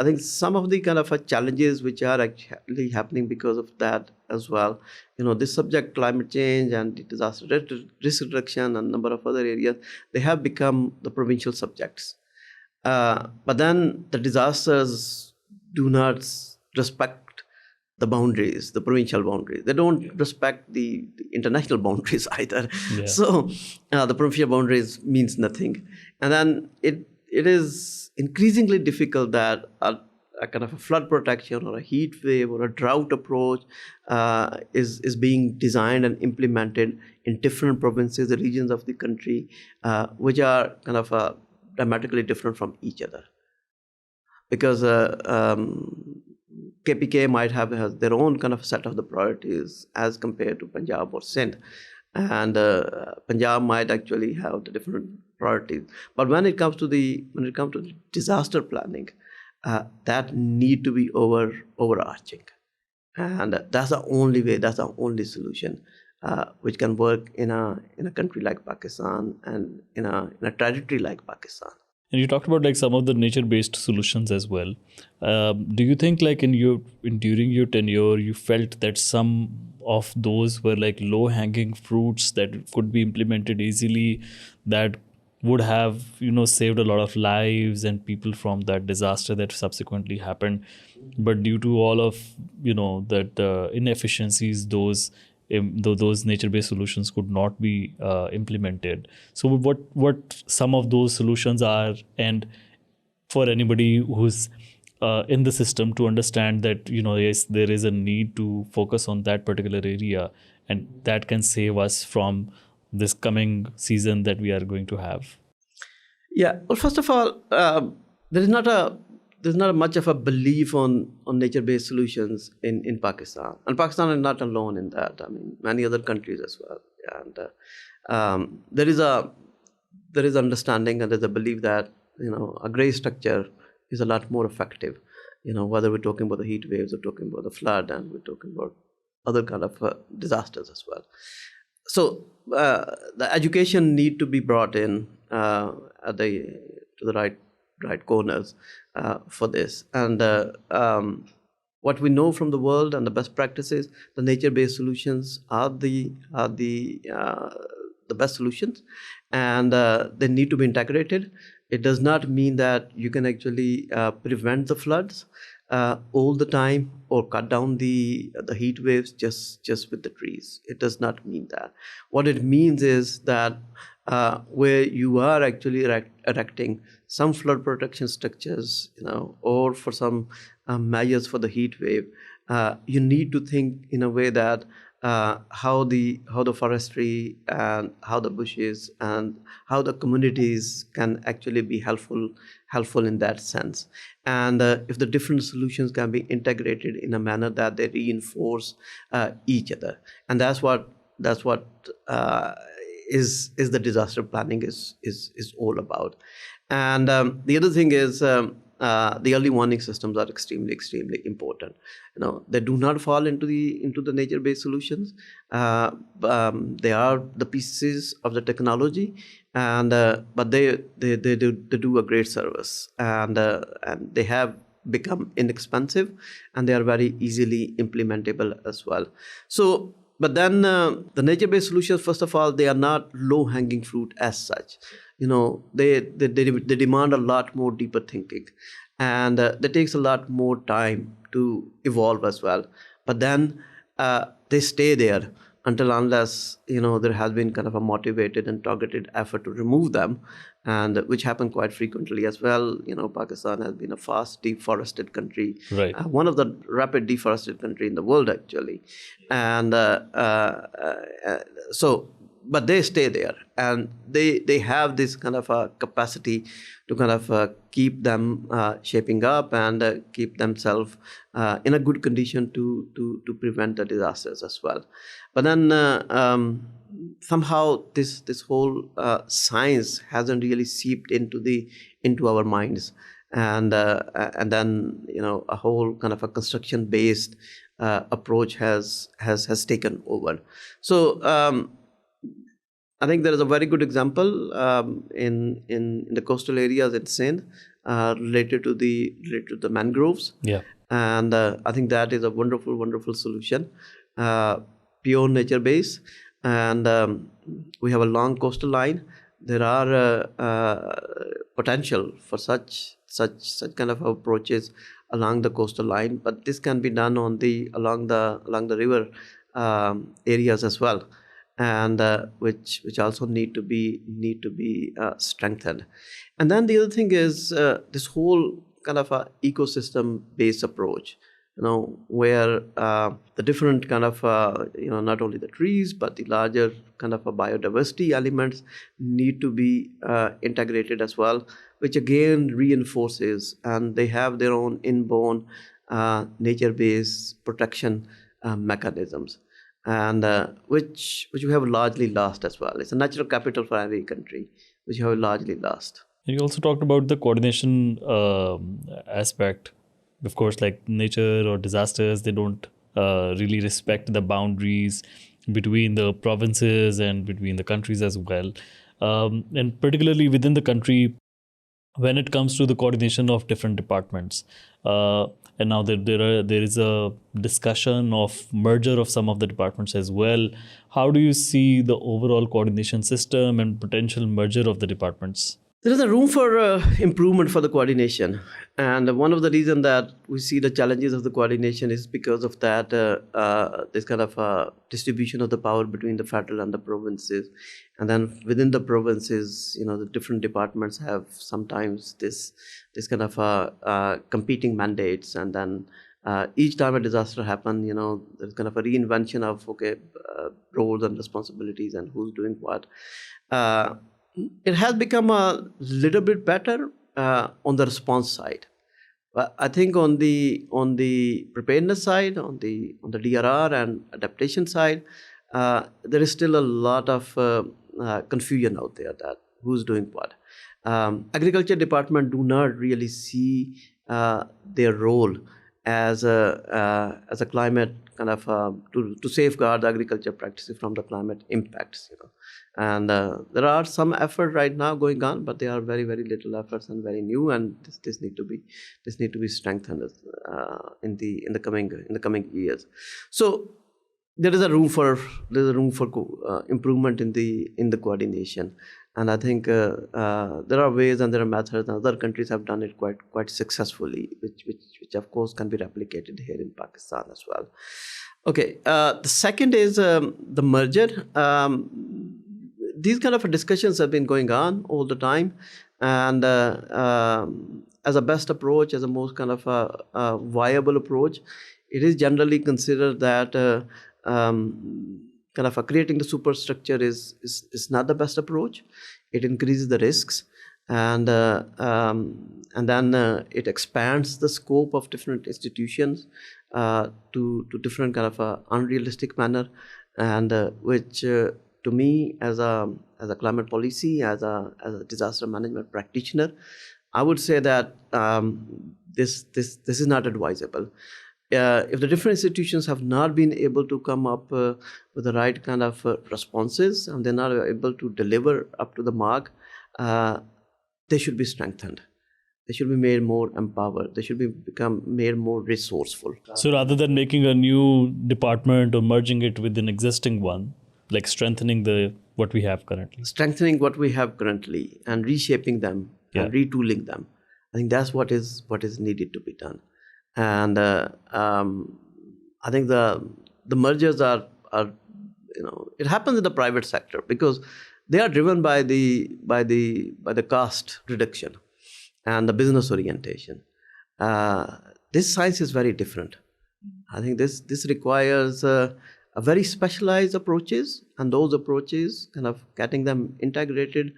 S2: think some of the kind of challenges which are actually happening because of that as well. This subject, climate change and the disaster risk reduction and a number of other areas, they have become the provincial subjects. But then the disasters do not respect the boundaries, the provincial boundaries. They don't respect the international boundaries either.
S1: Yeah.
S2: So the provincial boundaries means nothing. And then it is increasingly difficult that a kind of a flood protection or a heat wave or a drought approach is being designed and implemented in different provinces, the regions of the country, which are kind of dramatically different from each other. Because KPK might have their own kind of set of the priorities as compared to Punjab or Sindh, and Punjab might actually have the different priorities. But when it comes to the disaster planning, that need to be overarching, and that's the only way. That's the only solution which can work in a country like Pakistan and in a trajectory like Pakistan.
S1: And you talked about like some of the nature-based solutions as well. Do you think like during your tenure, you felt that some of those were like low-hanging fruits that could be implemented easily, that would have saved a lot of lives and people from that disaster that subsequently happened. But due to all of that inefficiencies, those nature-based solutions could not be implemented. So what some of those solutions are, and for anybody who's in the system to understand that yes, there is a need to focus on that particular area, and that can save us from this coming season that we are going to have.
S2: Yeah. Well, first of all, there's not much of a belief on nature-based solutions in Pakistan, and Pakistan is not alone in that. I mean, many other countries as well. And there is understanding, and there's a belief that a grey structure is a lot more effective. Whether we're talking about the heat waves or talking about the flood, and we're talking about other kind of disasters as well. So the education need to be brought in to the right corners for this. And what we know from the world and the best practices, the nature-based solutions are the best solutions, and they need to be integrated. It does not mean that you can actually prevent the floods all the time, or cut down the heat waves just with the trees. It does not mean that. What it means is that where you are actually erecting some flood protection structures, or for some measures for the heat wave, you need to think in a way that how the forestry and how the bushes and how the communities can actually be helpful in that sense. And if the different solutions can be integrated in a manner that they reinforce each other, and that's what is the disaster planning is all about. And the other thing is the early warning systems are extremely important. They do not fall into the nature-based solutions. They are the pieces of the technology, and but they do a great service, and they have become inexpensive, and they are very easily implementable as well. So, but then the nature-based solutions, first of all, they are not low-hanging fruit as such. They demand a lot more deeper thinking, and that takes a lot more time to evolve as well. But then they stay there until unless there has been kind of a motivated and targeted effort to remove them, and which happen quite frequently as well. Pakistan has been a fast deforested country,
S1: right?
S2: One of the rapid deforested country in the world actually, and so. But they stay there, and they have this kind of a capacity to kind of keep them shaping up and keep themselves in a good condition to prevent the disasters as well. But then somehow this whole science hasn't really seeped into our minds, and then a whole kind of a construction based approach has taken over. So. I think there is a very good example in the coastal areas in Sindh related to the mangroves.
S1: Yeah.
S2: And I think that is a wonderful solution, pure nature based, and we have a long coastal line. There are potential for such kind of approaches along the coastal line, but this can be done along the river areas as well, and which also need to be strengthened. And then the other thing is this whole kind of a ecosystem based approach, where the different kind of not only the trees but the larger kind of a biodiversity elements need to be integrated as well, which again reinforces, and they have their own inborn nature based protection mechanisms, and which we have largely lost as well. It's a natural capital for every country, which we have largely lost.
S1: You also talked about the coordination aspect. Of course, like nature or disasters, they don't really respect the boundaries between the provinces and between the countries as well. And particularly within the country, when it comes to the coordination of different departments, and now that there is a discussion of merger of some of the departments as well, how do you see the overall coordination system and potential merger of the departments?
S2: There is a room for improvement for the coordination, and one of the reasons that we see the challenges of the coordination is because of that this kind of distribution of the power between the federal and the provinces, and then within the provinces, the different departments have sometimes this kind of competing mandates, and then each time a disaster happens, there's kind of a reinvention of roles and responsibilities and who's doing what. It has become a little bit better on the response side. But I think on the preparedness side, on the DRR and adaptation side, there is still a lot of confusion out there that who's doing what. Agriculture department do not really see their role as a climate kind of to safeguard the agriculture practices from the climate impacts. And there are some effort right now going on, but they are very, very little efforts and very new, and this need to be strengthened in the coming years. So there is a room for improvement in the coordination, and I think there are ways and there are methods, and other countries have done it quite successfully, which of course can be replicated here in Pakistan as well. Okay, the second is the merger. These kind of discussions have been going on all the time, and as a best approach, as a most kind of a viable approach, it is generally considered that kind of creating the superstructure is not the best approach. It increases the risks, and then it expands the scope of different institutions to different kind of unrealistic manner, and which to me, as a climate policy, as a disaster management practitioner, I would say that this is not advisable. If the different institutions have not been able to come up with the right kind of responses, and they're not able to deliver up to the mark, they should be strengthened. They should be made more empowered. They should become made more resourceful.
S1: So rather than making a new department or merging it with an existing one, like strengthening what we have currently.
S2: Strengthening what we have currently and reshaping them and retooling them. I think that's what is needed to be done. And I think the mergers are it happens in the private sector because they are driven by the cost reduction and the business orientation. This science is very different. I think this requires a very specialized approaches, and those approaches kind of getting them integrated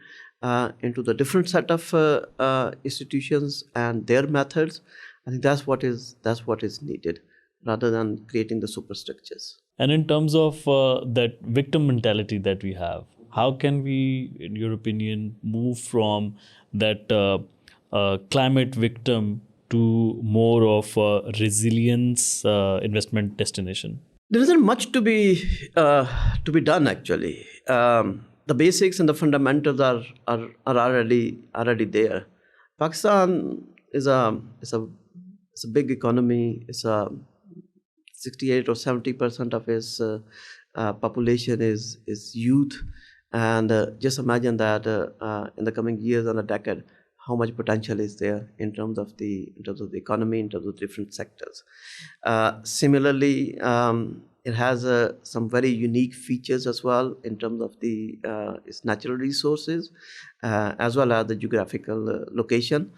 S2: into the different set of institutions and their methods. I think that's what is needed, rather than creating the superstructures.
S1: And in terms of that victim mentality that we have, how can we, in your opinion, move from that climate victim to more of a resilience investment destination?
S2: There isn't much to be done actually. The basics and the fundamentals are already there. Pakistan is a big economy. It's 68 or 70% of its population is youth, and just imagine that in the coming years and a decade, how much potential is there in terms of the economy, in terms of different sectors. Similarly, it has some very unique features as well in terms of its natural resources, as well as the geographical location.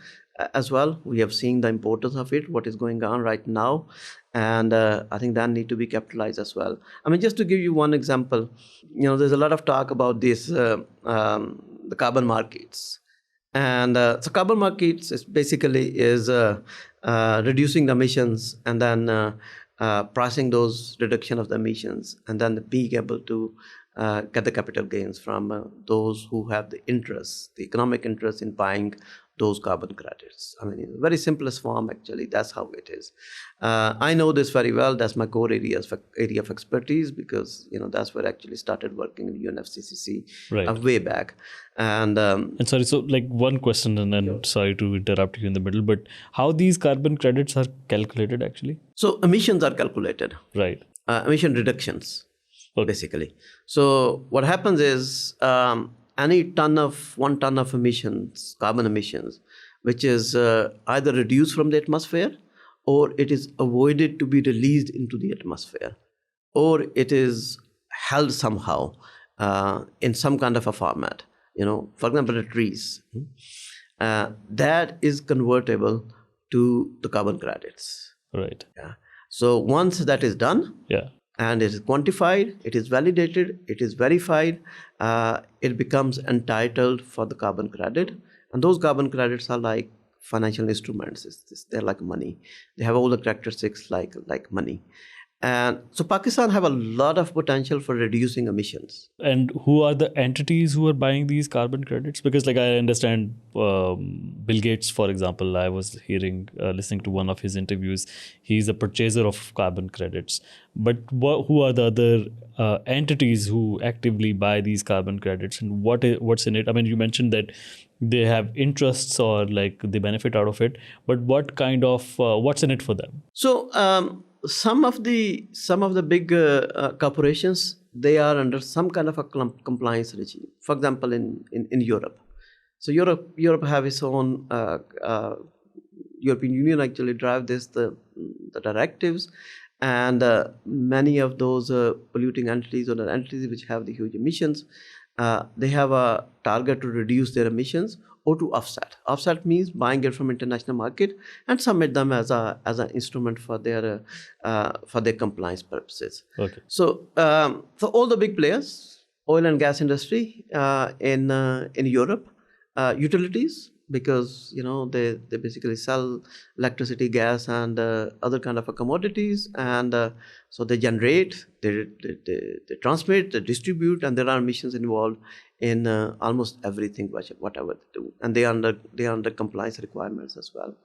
S2: As well, we have seen the importance of it, what is going on right now, and I think that need to be capitalized as well. I mean, just to give you one example, there's a lot of talk about this, the carbon markets. And so carbon markets is basically reducing the emissions and then pricing those reduction of the emissions, and then being able to get the capital gains from those who have the interest, the economic interest in buying those carbon credits. I mean, in the very simplest form, actually, that's how it is. I know this very well. That's my core area of expertise, because that's where I actually started working in UNFCCC
S1: Right.
S2: way back. And
S1: sorry, so like one question, and then
S2: Sure.
S1: sorry to interrupt you in the middle, but how these carbon credits are calculated actually?
S2: So emissions are calculated.
S1: Right.
S2: Emission reductions,
S1: Okay.
S2: basically. So what happens is any 1 ton of emissions, carbon emissions, which is either reduced from the atmosphere, or it is avoided to be released into the atmosphere, or it is held somehow in some kind of a format. For example, the trees, that is convertible to the carbon credits.
S1: Right.
S2: Yeah. So once that is done,
S1: Yeah.
S2: and it is quantified, it is validated, it is verified, it becomes entitled for the carbon credit. And those carbon credits are like financial instruments. They're like money. They have all the characteristics like money. And so Pakistan have a lot of potential for reducing emissions.
S1: And who are the entities who are buying these carbon credits? Because like I understand Bill Gates, for example, I was listening to one of his interviews. He's a purchaser of carbon credits. But who are the other entities who actively buy these carbon credits, and what's in it? I mean, you mentioned that they have interests or like they benefit out of it, but what kind of what's in it for them?
S2: So some of the big corporations, they are under some kind of a compliance regime. For example, in Europe. So Europe have its own European Union actually drive the directives, and many of those polluting entities or the entities which have the huge emissions, they have a target to reduce their emissions or to offset. Offset means buying it from international market and submit them as an instrument for their compliance purposes.
S1: Okay.
S2: So for all the big players, oil and gas industry in Europe, utilities, because they basically sell electricity, gas, and other kind of commodities, and so they generate, they transmit, they distribute, and there are emissions involved in almost everything, whatever they do, and they are under compliance requirements as well.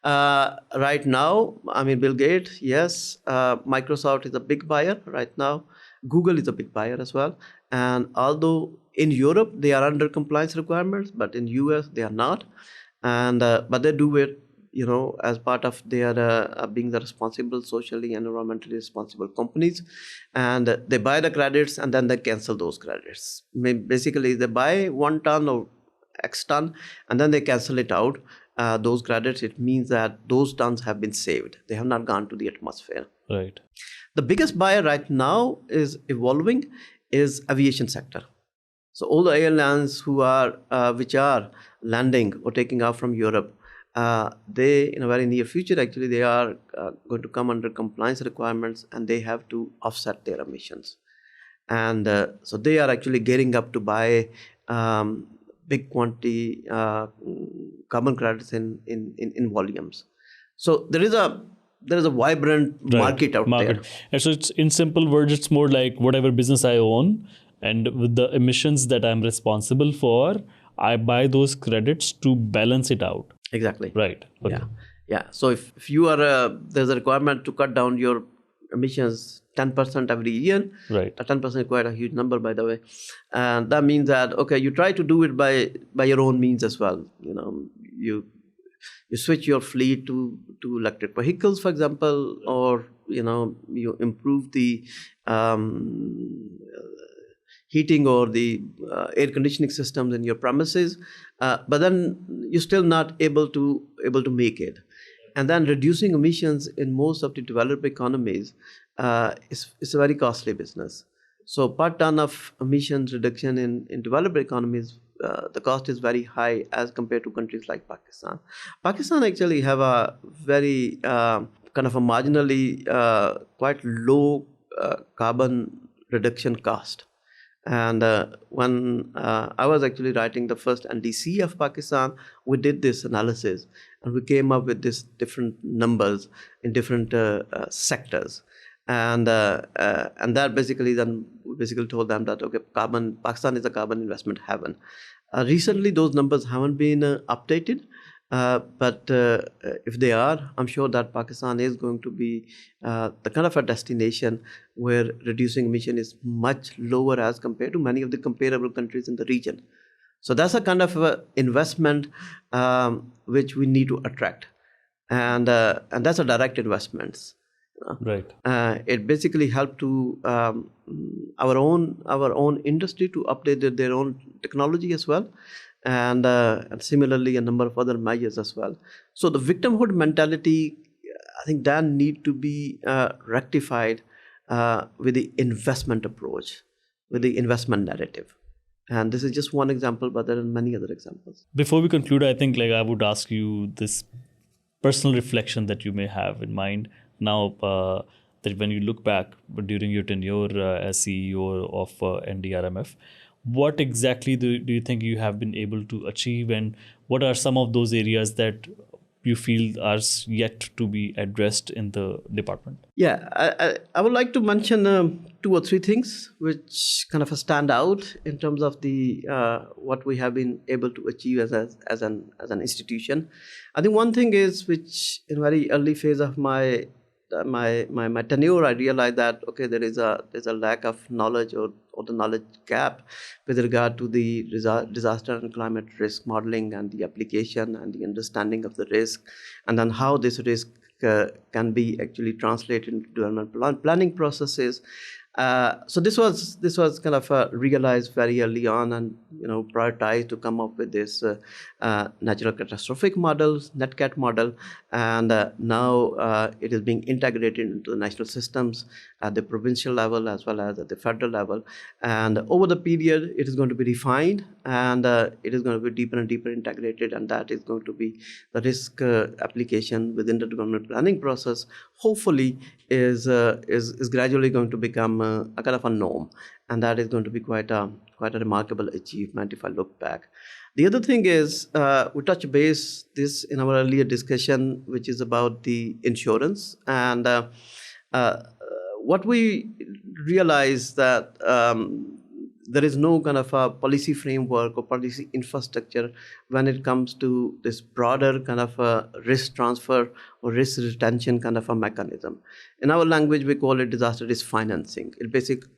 S2: Right now, I mean, Bill Gates, yes, Microsoft is a big buyer right now. Google is a big buyer as well. And although in Europe they are under compliance requirements, but in US they are not. And but they do it, as part of their being the responsible, socially and environmentally responsible companies. And they buy the credits and then they cancel those credits. Basically, they buy 1 ton or X ton and then they cancel it out. Those credits, it means that those tons have been saved. They have not gone to the atmosphere.
S1: Right.
S2: The biggest buyer right now is evolving is aviation sector. So all the airlines which are landing or taking off from Europe, they in a very near future actually they are going to come under compliance requirements and they have to offset their emissions. And so they are actually gearing up to buy big quantity carbon credits in volumes. So there is a vibrant market out there.
S1: And so it's, in simple words, it's more like whatever business I own, and with the emissions that I'm responsible for, I buy those credits to balance it out.
S2: Exactly.
S1: Right. Okay.
S2: Yeah. So if you are there's a requirement to cut down your emissions 10% every year.
S1: Right.
S2: 10% is quite a huge number, by the way. And that means that, okay, you try to do it by your own means as well. You switch your fleet to electric vehicles, for example, or you improve the heating or the air conditioning systems in your premises, but then you're still not able to make it. And then reducing emissions in most of the developed economies is a very costly business. So per ton of emissions reduction in developed economies, the cost is very high as compared to countries like Pakistan. Pakistan actually have a very kind of a marginally quite low carbon reduction cost. And when I was actually writing the first NDC of Pakistan, we did this analysis and we came up with these different numbers in different sectors. And that basically told them that, okay, Pakistan is a carbon investment heaven. Recently, those numbers haven't been updated, but if they are, I'm sure that Pakistan is going to be the kind of a destination where reducing emission is much lower as compared to many of the comparable countries in the region. So that's a kind of investment which we need to attract, and that's a direct investments.
S1: Right.
S2: It basically helped to our own industry to update their own technology as well, and similarly a number of other measures as well. So the victimhood mentality, I think, that need to be rectified with the investment approach, with the investment narrative. And this is just one example, but there are many other examples.
S1: Before we conclude, I think I would ask you this personal reflection that you may have in mind now, that when you look back during your tenure as CEO of NDRMF, what exactly do you think you have been able to achieve, and what are some of those areas that you feel are yet to be addressed in the department?
S2: Yeah, I would like to mention 2 or 3 things which kind of stand out in terms of the what we have been able to achieve as an institution. I think one thing is, which in very early phase of my tenure, I realized that there's a lack of knowledge, or the knowledge gap with regard to the disaster and climate risk modeling and the application and the understanding of the risk, and then how this risk can be actually translated into development planning processes. So this was kind of realized very early on, and prioritized to come up with this natural catastrophic models, NetCat model, and now it is being integrated into the national systems at the provincial level as well as at the federal level. And over the period, it is going to be refined, and it is going to be deeper and deeper integrated, and that is going to be the risk application within the development planning process. Hopefully, is gradually going to become a kind of a norm, and that is going to be quite a remarkable achievement if I look back. The other thing is, we touched base this in our earlier discussion, which is about the insurance, and what we realize that there is no kind of a policy framework or policy infrastructure when it comes to this broader kind of a risk transfer or risk retention kind of a mechanism. In our language, we call it disaster risk financing. It basically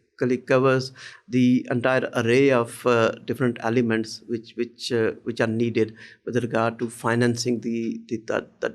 S2: covers the entire array of different elements which are needed with regard to financing the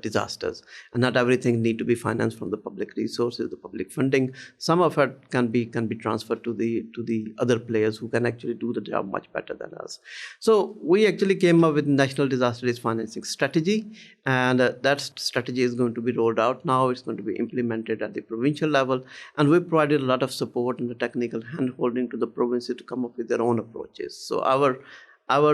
S2: disasters. And not everything need to be financed from the public resources, the public funding. Some of it can be transferred to the other players who can actually do the job much better than us. So we actually came up with National Disaster Risk Financing Strategy, and that strategy is going to be rolled out now. It's going to be implemented at the provincial level, and we provided a lot of support and the technical hand-holding to the provinces to come up with their own approaches. So our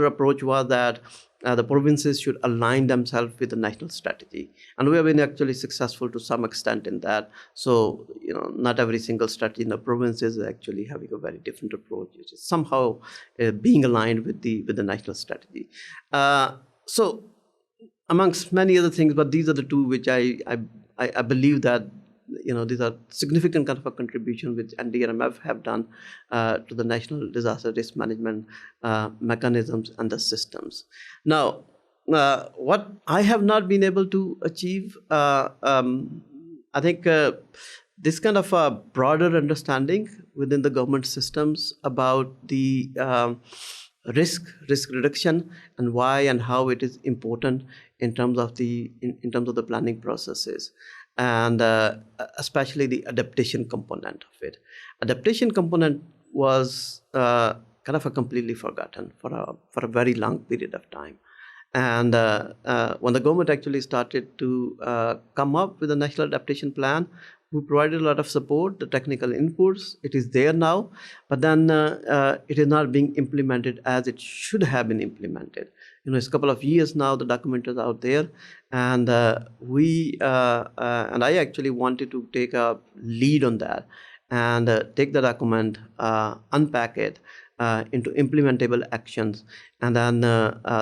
S2: approach was that the provinces should align themselves with the national strategy, and we have been actually successful to some extent in that. So not every single strategy in the provinces is actually having a very different approach, which is somehow being aligned with the national strategy. So amongst many other things, but these are the 2 which I believe that these are significant kind of a contribution which NDRMF have done to the national disaster risk management mechanisms and the systems. Now, what I have not been able to achieve, I think this kind of a broader understanding within the government systems about the risk reduction and why and how it is important in terms of the planning processes, and especially the adaptation component of it. Adaptation component was kind of a completely forgotten for a very long period of time. And when the government actually started to come up with a national adaptation plan, we provided a lot of support, the technical inputs. It is there now, but then it is not being implemented as it should have been implemented. It's a couple of years now, the document is out there, and I actually wanted to take a lead on that and take the document, unpack it, into implementable actions, and then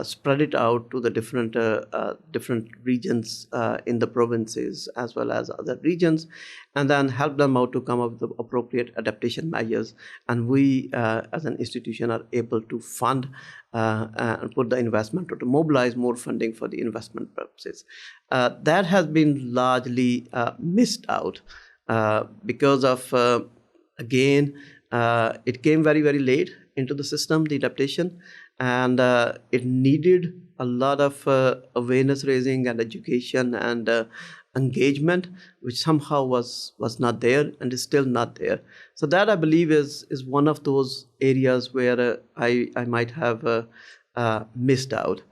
S2: spread it out to the different regions in the provinces as well as other regions, and then help them out to come up with the appropriate adaptation measures. And we, as an institution, are able to fund and put the investment or to mobilize more funding for the investment purposes. That has been largely missed out because of, again, it came very, very late into the system, the adaptation, and it needed a lot of awareness raising and education and engagement, which somehow was not there and is still not there. So that, I believe, is one of those areas where I might have missed out.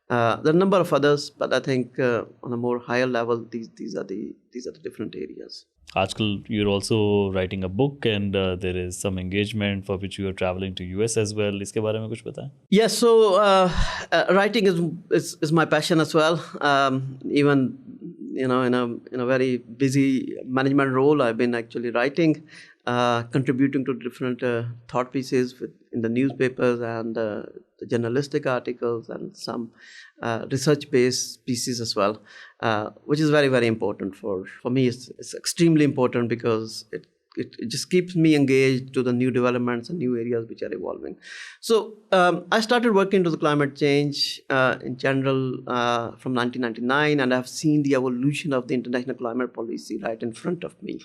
S2: There are a number of others, but I think on a more higher level, these are the different areas.
S1: Aajkal, you're also writing a book, and there is some engagement for which you are traveling to US as well. इसके बारे में कुछ बताएं?
S2: Yes, so writing is my passion as well. Even in a very busy management role, I've been actually writing, contributing to different thought pieces in the newspapers and the journalistic articles and some research-based pieces as well, which is very, very important for me. It's extremely important because it just keeps me engaged to the new developments and new areas which are evolving. So I started working to the climate change in general from 1999, and I've seen the evolution of the international climate policy right in front of me.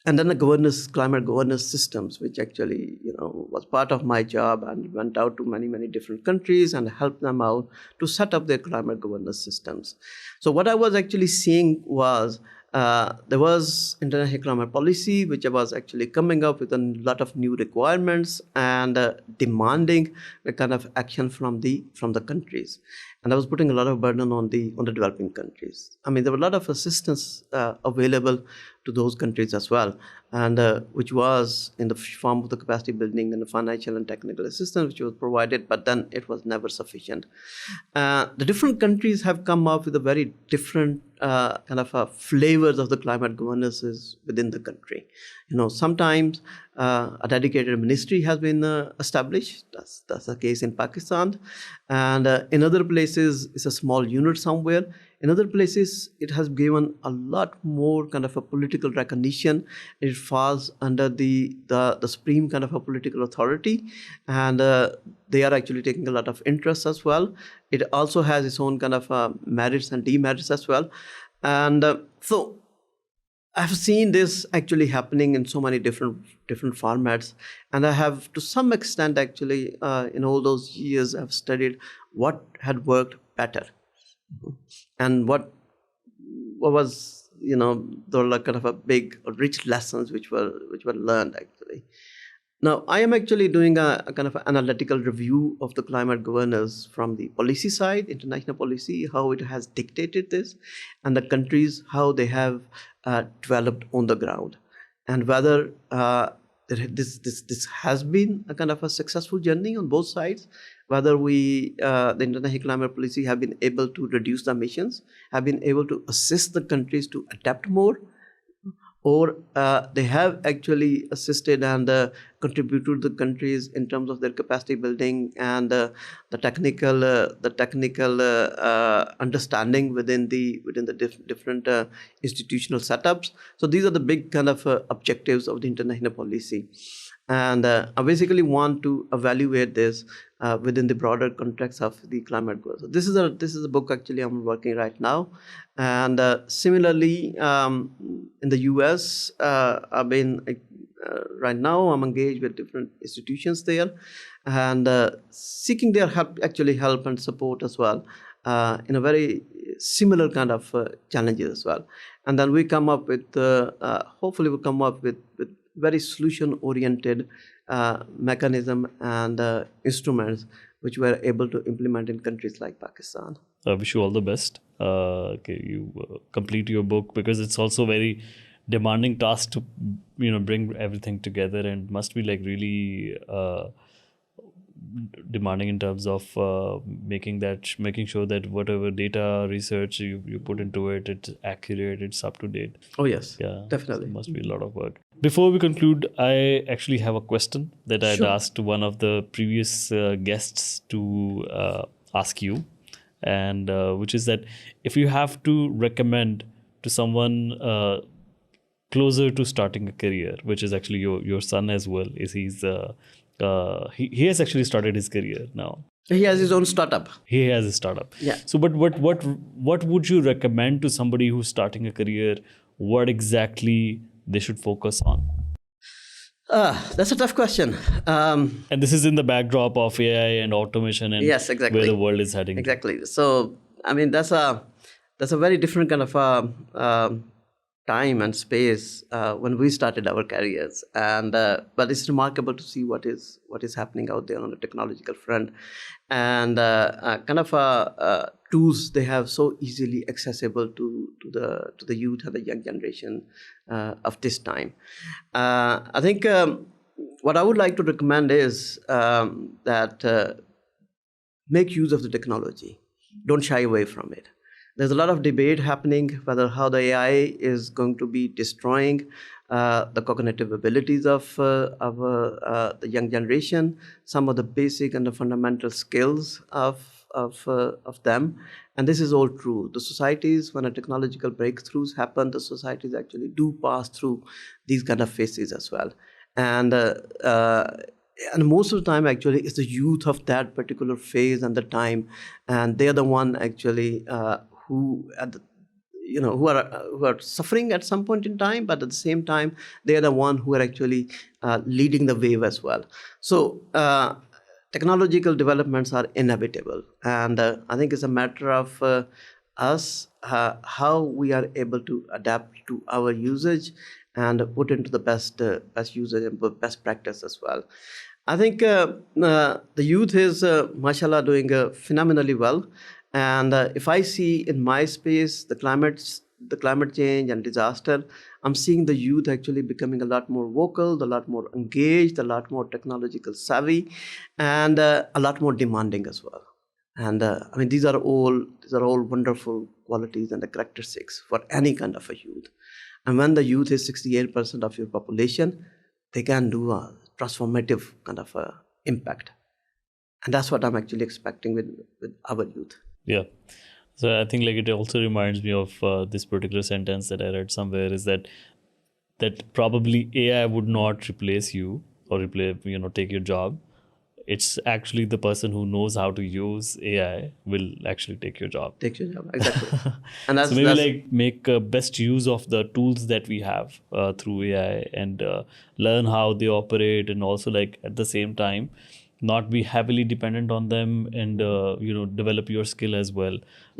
S2: And then the climate governance systems, which actually, was part of my job, and went out to many, many different countries and helped them out to set up their climate governance systems. So what I was actually seeing was there was international climate policy, which was actually coming up with a lot of new requirements and demanding the kind of action from the countries. And I was putting a lot of burden on the developing countries. I mean, there were a lot of assistance available to those countries as well, and which was in the form of the capacity building and the financial and technical assistance which was provided, but then it was never sufficient. The different countries have come up with a very different kind of flavors of the climate governances within the country. Sometimes a dedicated ministry has been established. That's the case in Pakistan, and in other places it's a small unit somewhere. In other places, it has given a lot more kind of a political recognition. It falls under the supreme kind of a political authority, and they are actually taking a lot of interest as well. It also has its own kind of merits and demerits as well. And so I've seen this actually happening in so many different formats, and I have, to some extent, actually, in all those years, I've studied what had worked better. And what was, there were kind of a big, rich lessons which were learned actually. Now, I am actually doing a kind of analytical review of the climate governance from the policy side, international policy, how it has dictated this, and the countries, how they have developed on the ground, and whether this has been a kind of a successful journey on both sides, whether the international climate policy have been able to reduce the emissions, have been able to assist the countries to adapt more, or they have actually assisted and contributed to the countries in terms of their capacity building and the technical understanding within the different institutional setups. So these are the big kind of objectives of the international policy. And I basically want to evaluate this within the broader context of the climate goals. So this is a book actually I'm working right now. And similarly, in the US, I've been right now I'm engaged with different institutions there, and seeking their help and support as well in a very similar kind of challenges as well. And then we come up with hopefully we'll come up with very solution-oriented mechanism and instruments which we are able to implement in countries like Pakistan.
S1: I wish you all the best. You complete your book, because it's also very demanding task to bring everything together, and must be like really demanding in terms of making sure that whatever data research you put into it, it's accurate, it's up to date.
S2: Oh yes,
S1: Yeah,
S2: definitely.
S1: so it must be a lot of work. Before we conclude, I actually have a question that I'd
S2: Sure.
S1: asked one of the previous guests to ask you, and which is that if you have to recommend to someone closer to starting a career, which is actually your son as well, is he has actually started his career now.
S2: He has his own startup.
S1: He has a startup.
S2: Yeah.
S1: So, but what would you recommend to somebody who's starting a career? What exactly they should focus on?
S2: That's a tough question.
S1: And this is in the backdrop of AI and automation and
S2: Yes, exactly.
S1: where the world is heading.
S2: Exactly. So, I mean, that's a very different kind of time and space when we started our careers, and but it's remarkable to see what is happening out there on the technological front, and kind of tools they have so easily accessible to the youth and the young generation of this time. I think what I would like to recommend is that make use of the technology. Don't shy away from it. There's a lot of debate happening whether how the AI is going to be destroying the cognitive abilities of the young generation, some of the basic and the fundamental skills of them. And this is all true. The societies, when a technological breakthroughs happen, the societies actually do pass through these kind of phases as well. And most of the time, actually, it's the youth of that particular phase and the time, and they're the one actually who are suffering at some point in time, but at the same time, they're the one who are actually leading the wave as well. So technological developments are inevitable, and I think it's a matter of us how we are able to adapt to our usage and put into the best usage and best practice as well. I think the youth is, mashallah, doing phenomenally well. And if I see in my space the climate change and disaster, I'm seeing the youth actually becoming a lot more vocal, a lot more engaged, a lot more technological savvy, and a lot more demanding as well. And I mean, these are all wonderful qualities and the characteristics for any kind of a youth. And when the youth is 68% of your population, they can do a transformative kind of impact. And that's what I'm actually expecting with our youth.
S1: Yeah. So I think like it also reminds me of this particular sentence that I read somewhere, is that probably AI would not replace you or take your job. It's actually the person who knows how to use AI will actually take your job.
S2: Take your job, exactly. And that's,
S1: so maybe like make best use of the tools that we have through AI and learn how they operate, and also like at the same time not be heavily dependent on them, and develop your skill as well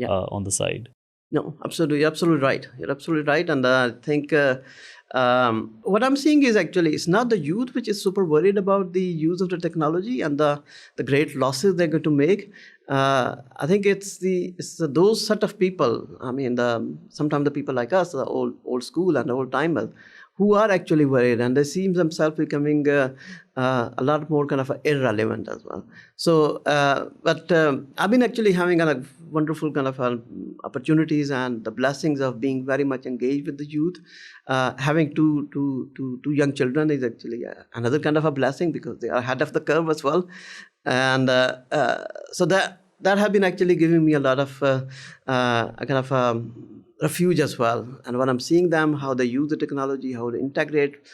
S1: on the side.
S2: No, absolutely, you're absolutely right. You're absolutely right, and I think what I'm seeing is actually it's not the youth which is super worried about the use of the technology and the great losses they're going to make. I think it's those set of people. I mean, sometimes the people like us, the old school and old timers, who are actually worried, and they see themselves becoming a lot more kind of irrelevant as well. So, but I've been actually having a wonderful kind of opportunities and the blessings of being very much engaged with the youth. Having two young children is actually another kind of a blessing, because they are ahead of the curve as well, and so that have been actually giving me a lot of a kind of refuge as well. And when I'm seeing them, how they use the technology, how they integrate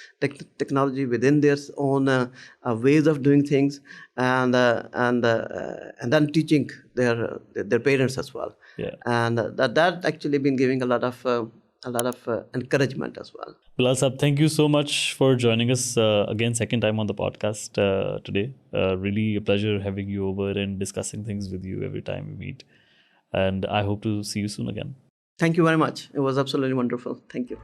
S2: technology within their own ways of doing things, and then teaching their parents as well.
S1: Yeah.
S2: And that actually been giving a lot of encouragement as well.
S1: Bilal Sahab, thank you so much for joining us again, second time on the podcast today. Really a pleasure having you over and discussing things with you every time we meet. And I hope to see you soon again.
S2: Thank you very much. It was absolutely wonderful. Thank you.